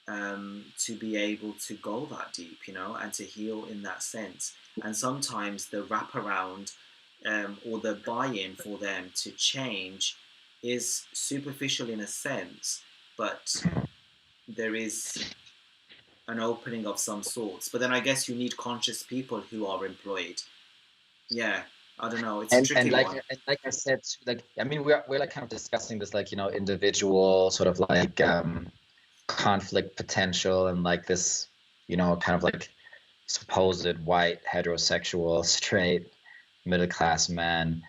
to be able to go that deep, and to heal in that sense. And sometimes the wraparound, or the buy-in for them to change is superficial in a sense, but there is an opening of some sorts. But then I guess you need conscious people who are employed. Yeah, I don't know. It's a tricky one. And like I said, like I mean, we're like kind of discussing this like individual sort of like conflict potential, and like this kind of like supposed white heterosexual straight middle class man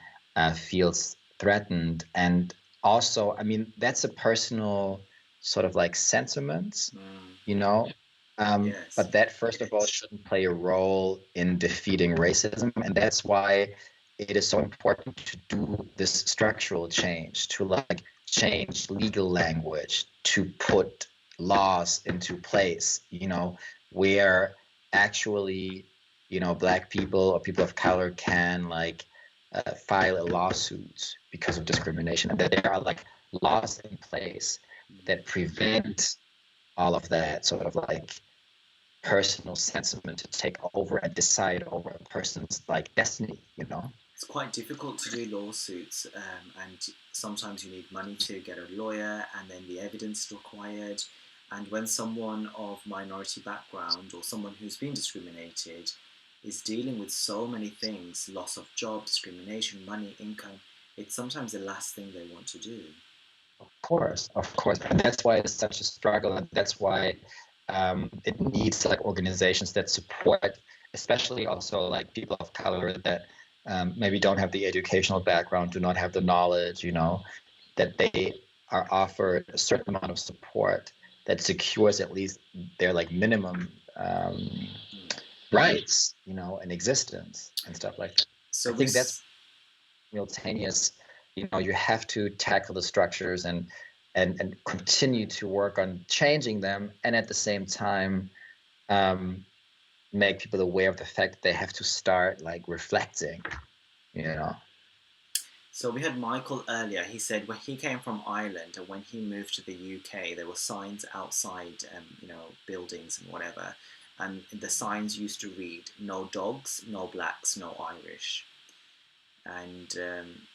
feels threatened. And also, I mean, that's a personal sort of like sentiment, Yes. but that first of all shouldn't play a role in defeating racism. And that's why it is so important to do this structural change, to like change legal language, to put laws into place, where actually, black people or people of color can like file a lawsuit because of discrimination, and that there are like laws in place that prevent all of that sort of like personal sentiment to take over and decide over a person's like destiny, you know? It's quite difficult to do lawsuits, and sometimes you need money to get a lawyer, and then the evidence required. And when someone of minority background or someone who's been discriminated is dealing with so many things, loss of job, discrimination, money, income, it's sometimes the last thing they want to do. Of course, and that's why it's such a struggle, and that's why it needs like organizations that support, especially also like people of color that maybe don't have the educational background, do not have the knowledge, you know, that they are offered a certain amount of support that secures at least their like minimum rights, you know, and existence and stuff like that. So I we think that's simultaneous. You know, you have to tackle the structures and continue to work on changing them, and at the same time make people aware of the fact that they have to start like reflecting, you know. So we had Michael earlier. He said when he came from Ireland and when he moved to the UK, there were signs outside, buildings and whatever, and the signs used to read "No dogs, no blacks, no Irish." And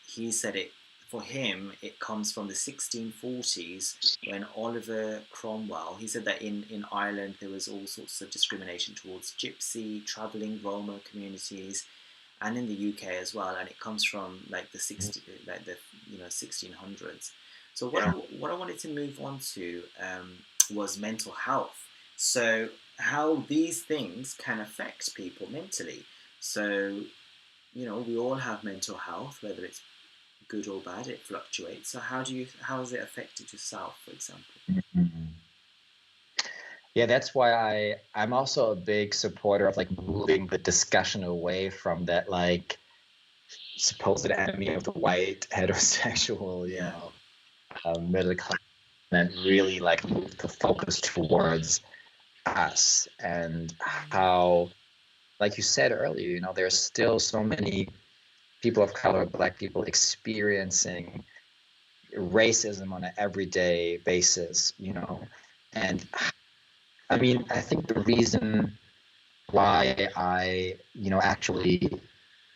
he said it for him. It comes from the 1640s when Oliver Cromwell. He said that in Ireland there was all sorts of discrimination towards Gypsy, travelling Roma communities, and in the UK as well, and it comes from like the 1600s. So what I wanted to move on to was mental health. So how these things can affect people mentally. So we all have mental health, whether it's good or bad. It fluctuates. So how has it affected yourself, for example? Mm-hmm. Yeah, that's why I'm also a big supporter of like moving the discussion away from that like supposed enemy of the white heterosexual, you Yeah. know, middle class, and really like move the focus towards us and how, like you said earlier, you know, there's still so many people of color, Black people experiencing racism on an everyday basis, you know. And I mean, I think the reason why I, you know, actually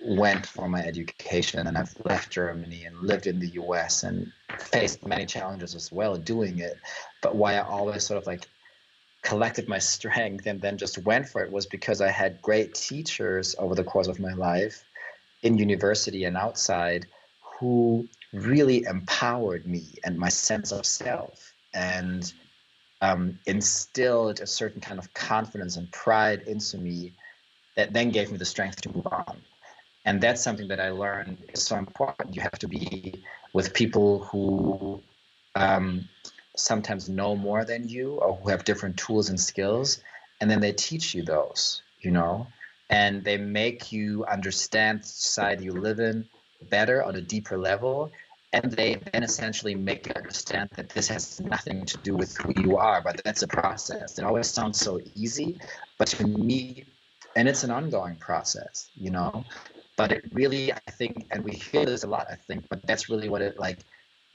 went for my education and I've left Germany and lived in the US and faced many challenges as well doing it, but why I always sort of like collected my strength and then just went for it was because I had great teachers over the course of my life in university and outside who really empowered me and my sense of self and instilled a certain kind of confidence and pride into me that then gave me the strength to move on. And that's something that I learned is so important. You have to be with people who sometimes know more than you or who have different tools and skills, and then they teach you those, you know, and they make you understand the society you live in better on a deeper level. And they then essentially make you understand that this has nothing to do with who you are, but that's a process. It always sounds so easy, but to me, and it's an ongoing process, you know, but it really, I think, and we hear this a lot, I think, but that's really what it like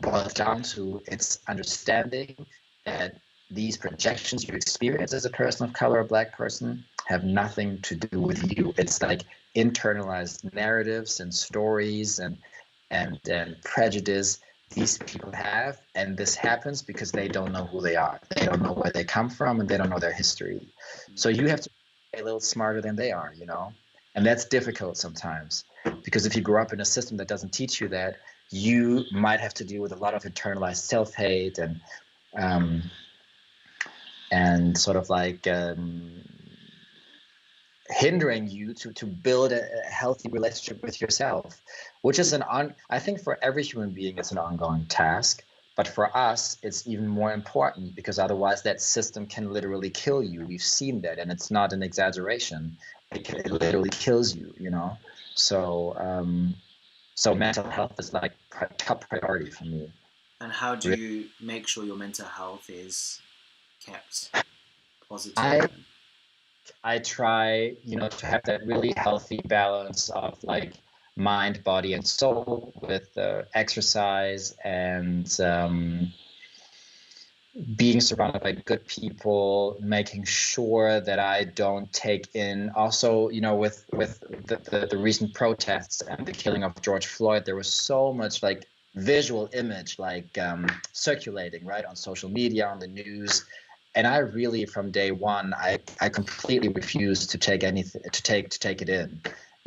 boils down to. It's understanding that these projections you experience as a person of color or Black person have nothing to do with you. It's like internalized narratives and stories and prejudice these people have, and this happens because they don't know who they are. They don't know where they come from, and they don't know their history. So you have to be a little smarter than they are, you know? And that's difficult sometimes because if you grow up in a system that doesn't teach you that, you might have to deal with a lot of internalized self-hate and sort of like hindering you to build a healthy relationship with yourself, which is I think for every human being it's an ongoing task. But for us, it's even more important because otherwise that system can literally kill you. We've seen that, and it's not an exaggeration. It literally kills you, you know? So mental health is like top priority for me. And how do you make sure your mental health is kept positive? I I try, you know, to have that really healthy balance of like mind, body, and soul with exercise and being surrounded by good people, making sure that I don't take in. Also, with the recent protests and the killing of George Floyd, there was so much like visual image like circulating right on social media, on the news, and I really from day one I completely refused to take anything to take it in.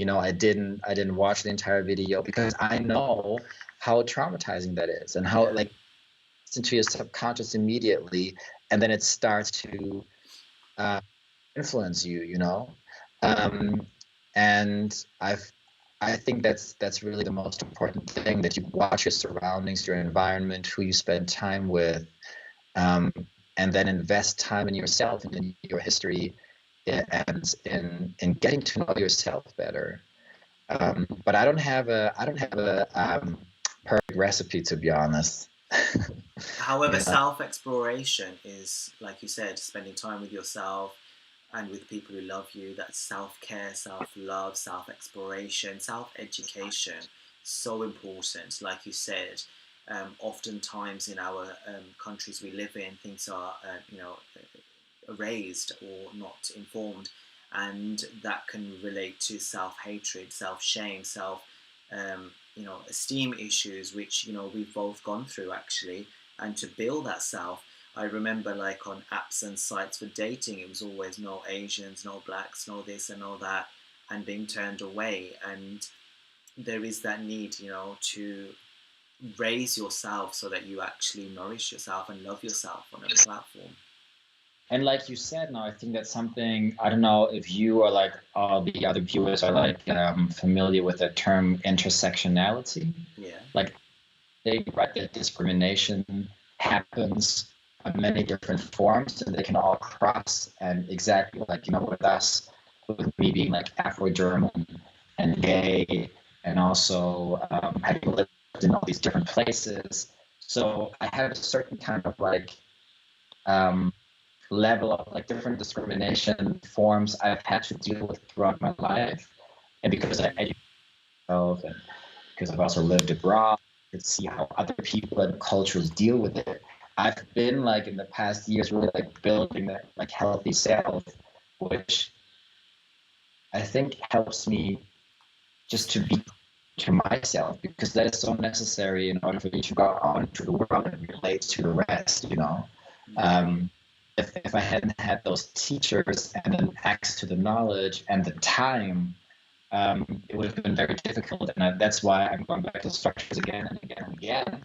I didn't watch the entire video because I know how traumatizing that is and how Yeah. like into your subconscious immediately, and then it starts to uh, influence you. Um, and I think that's really the most important thing, that you watch your surroundings, your environment, who you spend time with, um, and then invest time in yourself and in your history, and in getting to know yourself better. But I don't have a perfect recipe, to be honest. However, Yeah. self exploration is, like you said, spending time with yourself and with people who love you. That's self care, self love, self exploration, self education. So important. Like you said, oftentimes in our countries we live in, things are, erased or not informed, and that can relate to self hatred, self shame, self esteem issues, which we've both gone through actually. And to build that self, I remember like on apps and sites for dating, it was always no Asians, no blacks, no this and no that, and being turned away. And there is that need, to raise yourself so that you actually nourish yourself and love yourself on a platform. And like you said, now I think that's something, I don't know if you or like all the other viewers are like familiar with the term intersectionality. Yeah. Like they write that discrimination happens on many different forms and they can all cross, and exactly like, with us, with me being like Afro-German and gay, and also having lived in all these different places. So I have a certain kind of like um, level of like different discrimination forms I've had to deal with throughout my life. And because I educate myself, and because I've also lived abroad, to see how other people and cultures deal with it, I've been like in the past years really like building that like healthy self, which I think helps me just to be to myself, because that is so necessary in order for me to go out into the world and relate to the rest. Yeah. Um, if I hadn't had those teachers and then access to the knowledge and the time, it would have been very difficult. And that's why I'm going back to structures again and again and again.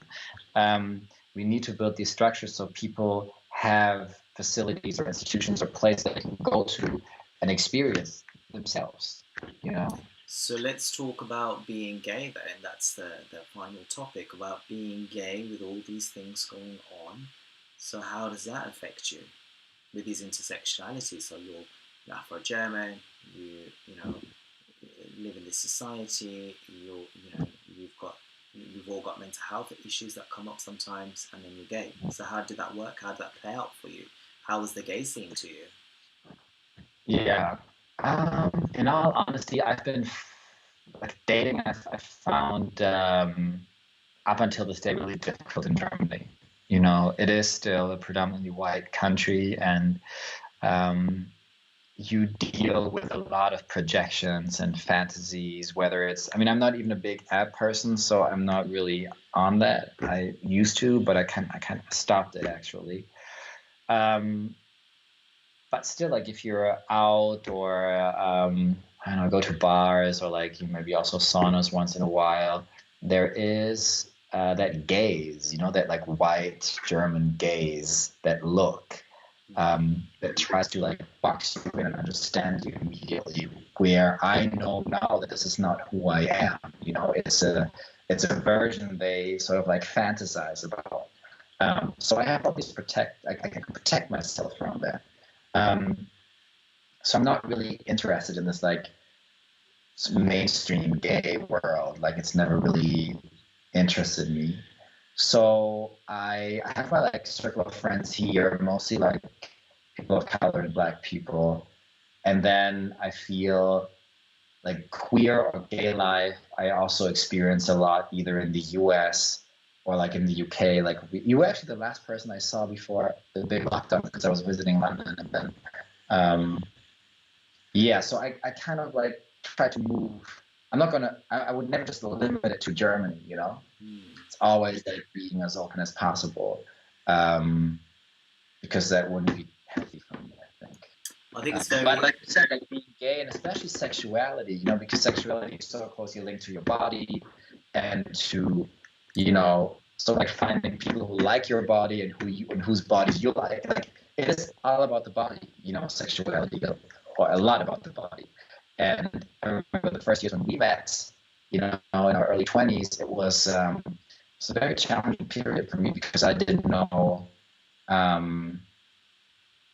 We need to build these structures so people have facilities or institutions or places that they can go to and experience themselves, you know? So let's talk about being gay then. That's the final topic, about being gay with all these things going on. So how does that affect you with these intersectionalities? So you're Afro-German, you live in this society, you've all got mental health issues that come up sometimes, and then you're gay. So how did that work? How did that play out for you? How was the gay scene to you? Yeah. In all honesty, I've been like dating. I've found up until this day really difficult in Germany. It is still a predominantly white country, and um, you deal with a lot of projections and fantasies. Whether it's, I mean, I'm not even a big app person, so I'm not really on that. I used to, but I kind of stopped it actually. Um, but still, like if you're out or I don't know, go to bars or like you maybe also saunas once in a while, there is that gaze, that like white German gaze, that look that tries to like box you in and understand you immediately. Where I know now that this is not who I am. It's a version they sort of like fantasize about. So I have always I can protect myself from that. Um, so I'm not really interested in this like mainstream gay world. Like it's never really interested me. So I have my like circle of friends here, mostly like people of color and black people. And then I feel like queer or gay life, I also experience a lot either in the US or like in the UK, like you were actually the last person I saw before the big lockdown because I was visiting London, and then yeah, so I kind of like try to move. I would never just limit it to Germany, you know? It's always like being as open as possible, because that wouldn't be healthy for me, I think. I think it's very. But like you said, like being gay and especially sexuality, you know, because sexuality is so closely linked to your body and to, you know, so like finding people who like your body and whose bodies you like it is all about the body, you know, sexuality, or a lot about the body. And I remember the first years when we met, you know, in our early 20s, it's a very challenging period for me because I didn't know.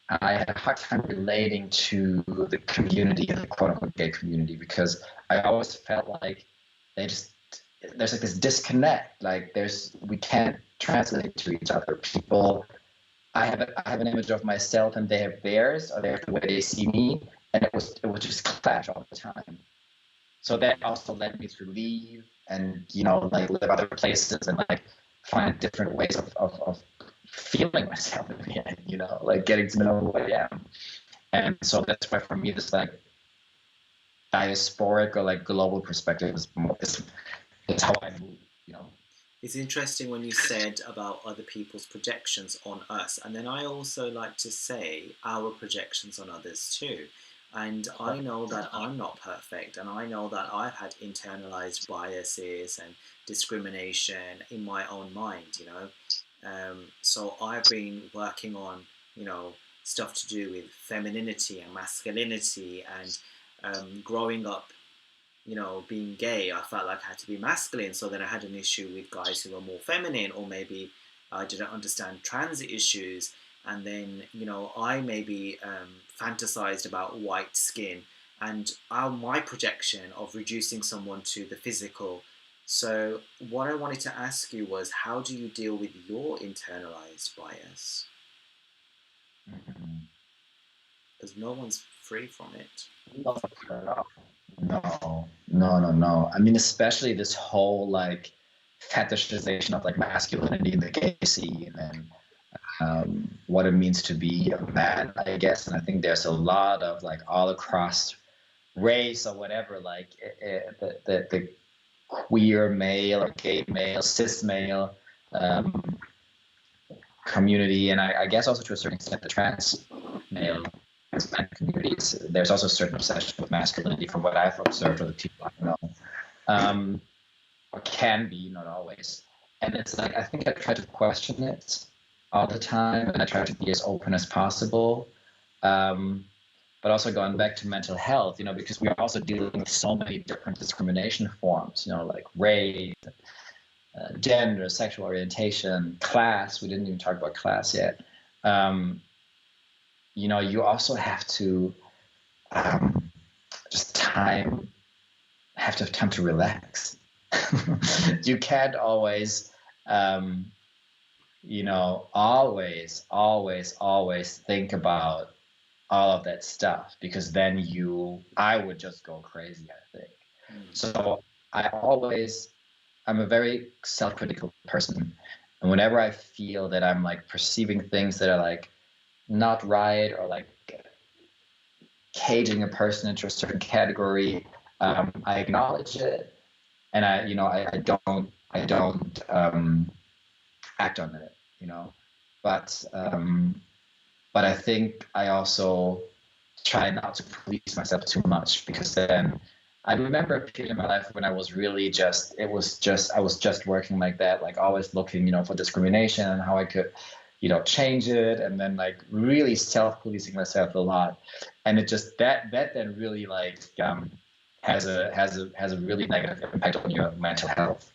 I had a hard time relating to the community, the quote unquote gay community, because I always felt like they just there's like this disconnect. Like we can't translate to each other. People, I have an image of myself and they have theirs, or they have the way they see me, and it was just clash all the time. So that also led me to leave and, you know, like live other places and like find different ways of feeling myself in the end, you know, like getting to know who I am. And so that's why for me this like diasporic or like global perspective is how I move, you know. It's interesting when you said about other people's projections on us, and then I also like to say our projections on others too. And I know that I'm not perfect, and I know that I've had internalized biases and discrimination in my own mind, you know. So I've been working on, you know, stuff to do with femininity and masculinity, and growing up, you know, being gay, I felt like I had to be masculine. So then I had an issue with guys who were more feminine, or maybe I didn't understand trans issues. And then, you know, I maybe fantasized about white skin and my projection of reducing someone to the physical. So, what I wanted to ask you was, how do you deal with your internalized bias? Because no one's free from it. No, no. I mean, especially this whole like fetishization of like masculinity in the gay scene and what it means to be a man, I guess. And I think there's a lot of like all across race or whatever, like the queer male or gay male, cis male community, and I guess also to a certain extent the trans male communities. There's also a certain obsession with masculinity, from what I've observed or the people I know, or can be, not always. And it's like I think I try to question it all the time, and I try to be as open as possible. But also going back to mental health, you know, because we are also dealing with so many different discrimination forms, you know, like race, gender, sexual orientation, class. We didn't even talk about class yet. You know, you also have to just have to have time to relax. You can't always, you know, always think about all of that stuff, because then I would just go crazy, I think. So I'm a very self-critical person. And whenever I feel that I'm like perceiving things that are like not right, or like caging a person into a certain category, I acknowledge it, and I don't act on it, you know. But I think I also try not to police myself too much, because then I remember a period in my life when I was really I was just working like that, like always looking, you know, for discrimination and how I could, you know, change it, and then like really self-policing myself a lot, and it just that then really like has a really negative impact on your mental health.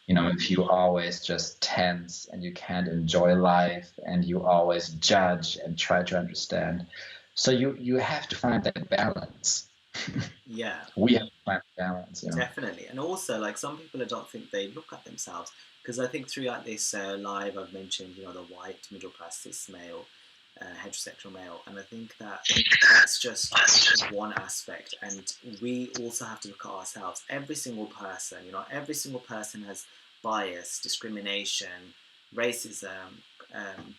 You know, if you always just tense and you can't enjoy life and you always judge and try to understand, so you have to find that balance. Yeah. We have to find balance, you know. Definitely. And also, like, some people I don't think they look at themselves, because I think throughout this live I've mentioned, you know, the white middle class cis male, heterosexual male, and I think that that's just one aspect, and we also have to look at ourselves. Every single person, you know, every single person has bias, discrimination, racism,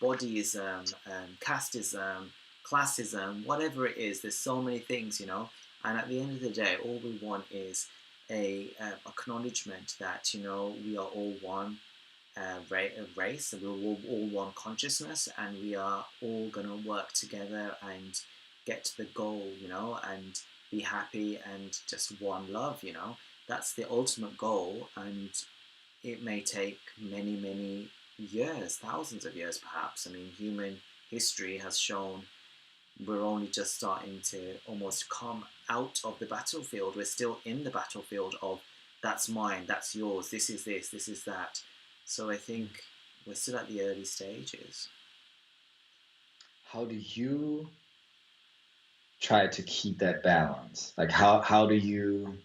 bodyism, casteism, classism, whatever it is. There's so many things, you know. And at the end of the day, all we want is a acknowledgement that, you know, we are all one race, and we're all one consciousness, and we are all gonna work together and get to the goal, you know, and be happy and just one love, you know. That's the ultimate goal, and it may take many, many years, thousands of years perhaps. I mean, human history has shown we're only just starting to almost come out of the battlefield. We're still in the battlefield of that's mine, that's yours, this is that. So I think we're still at the early stages. How do you try to keep that balance? Like how do you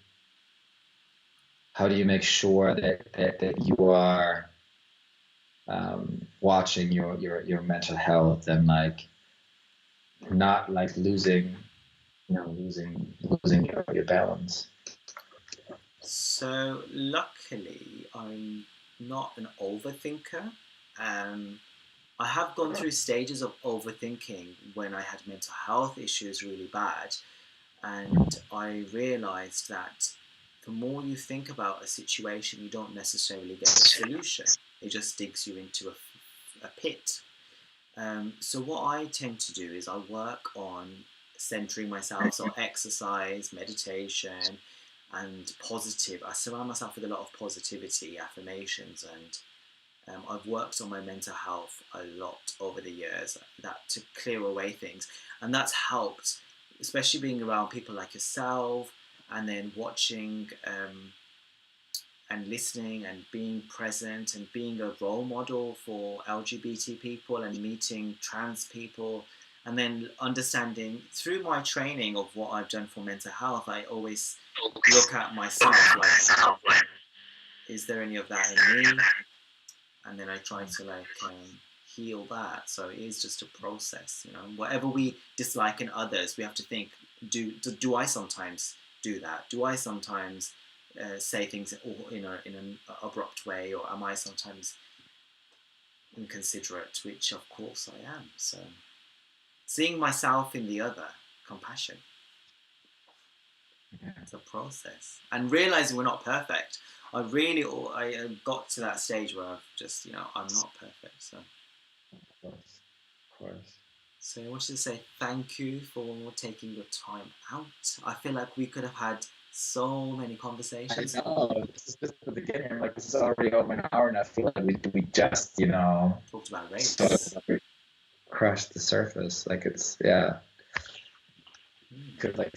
make sure that you are watching your mental health and like not like losing your balance? So luckily, I'm not an overthinker. I have gone through stages of overthinking when I had mental health issues really bad, and I realized that the more you think about a situation, you don't necessarily get a solution. It just digs you into a pit. So what I tend to do is I work on centering myself, so exercise, meditation, and positive. I surround myself with a lot of positivity, affirmations, and I've worked on my mental health a lot over the years, that to clear away things, and that's helped, especially being around people like yourself, and then watching and listening and being present and being a role model for LGBT people and meeting trans people, and then understanding through my training of what I've done for mental health. I always look at myself like, is there any of that in me? And then I try to like heal that. So it is just a process, you know. Whatever we dislike in others, we have to think: do I sometimes do that? Do I sometimes say things in an abrupt way, or am I sometimes inconsiderate? Which of course I am. So seeing myself in the other, compassion. It's a process, and realizing we're not perfect. I got to that stage where I've just, you know, I'm not perfect. So, Of course. so I wanted to say thank you for taking your time out. I feel like we could have had so many conversations. I know. This is just the beginning. I'm like, this is already over an hour, and I feel like we just, you know, Talked about sort race. of crushed the surface. Like it's, yeah. Could like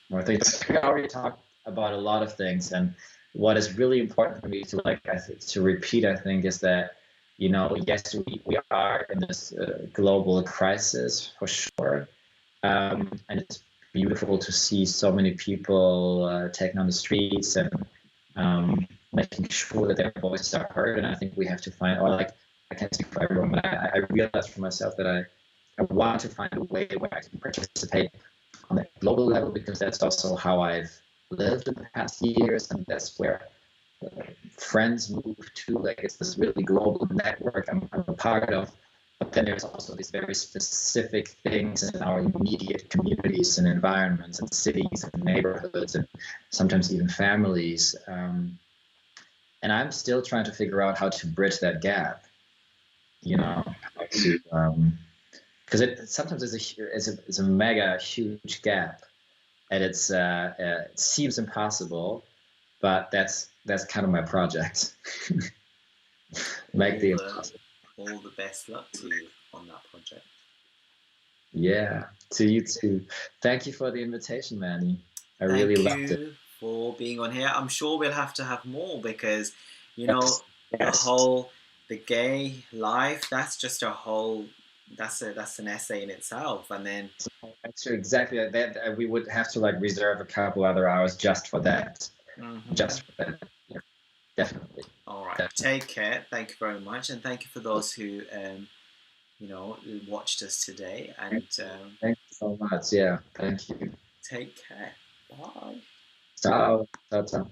more things. We already talked about a lot of things, and what is really important for me to like to repeat, I think, is that, you know, yes, we are in this global crisis for sure, and it's beautiful to see so many people taking on the streets and making sure that their voices are heard. And I think we have to find, or like, I can't speak for everyone, but I realized for myself that I want to find a way where I can participate on a global level, because that's also how I've lived in the past years, and that's where friends move to. Like it's this really global network I'm a part of. But then there's also these very specific things in our immediate communities and environments and cities and neighborhoods and sometimes even families. And I'm still trying to figure out how to bridge that gap, you know, how to because it sometimes is a mega huge gap, and it seems impossible, but that's kind of my project. Make the impossible. All the best luck to you on that project. Yeah, to you too. Thank you for the invitation, Manny. I really Thank loved it. you for being on here. I'm sure we'll have to have more because, you know, Yes. Yes. the gay life, that's just a whole, that's an essay in itself. And then That's true, exactly. That we would have to like reserve a couple other hours just for that. Just for that. Yeah, definitely. All right, Definitely. take care. Thank you very much, and thank you for those who you know, watched us today. And Thank you so much. Yeah, thank you. take care. Bye. Ciao. Ciao, ciao.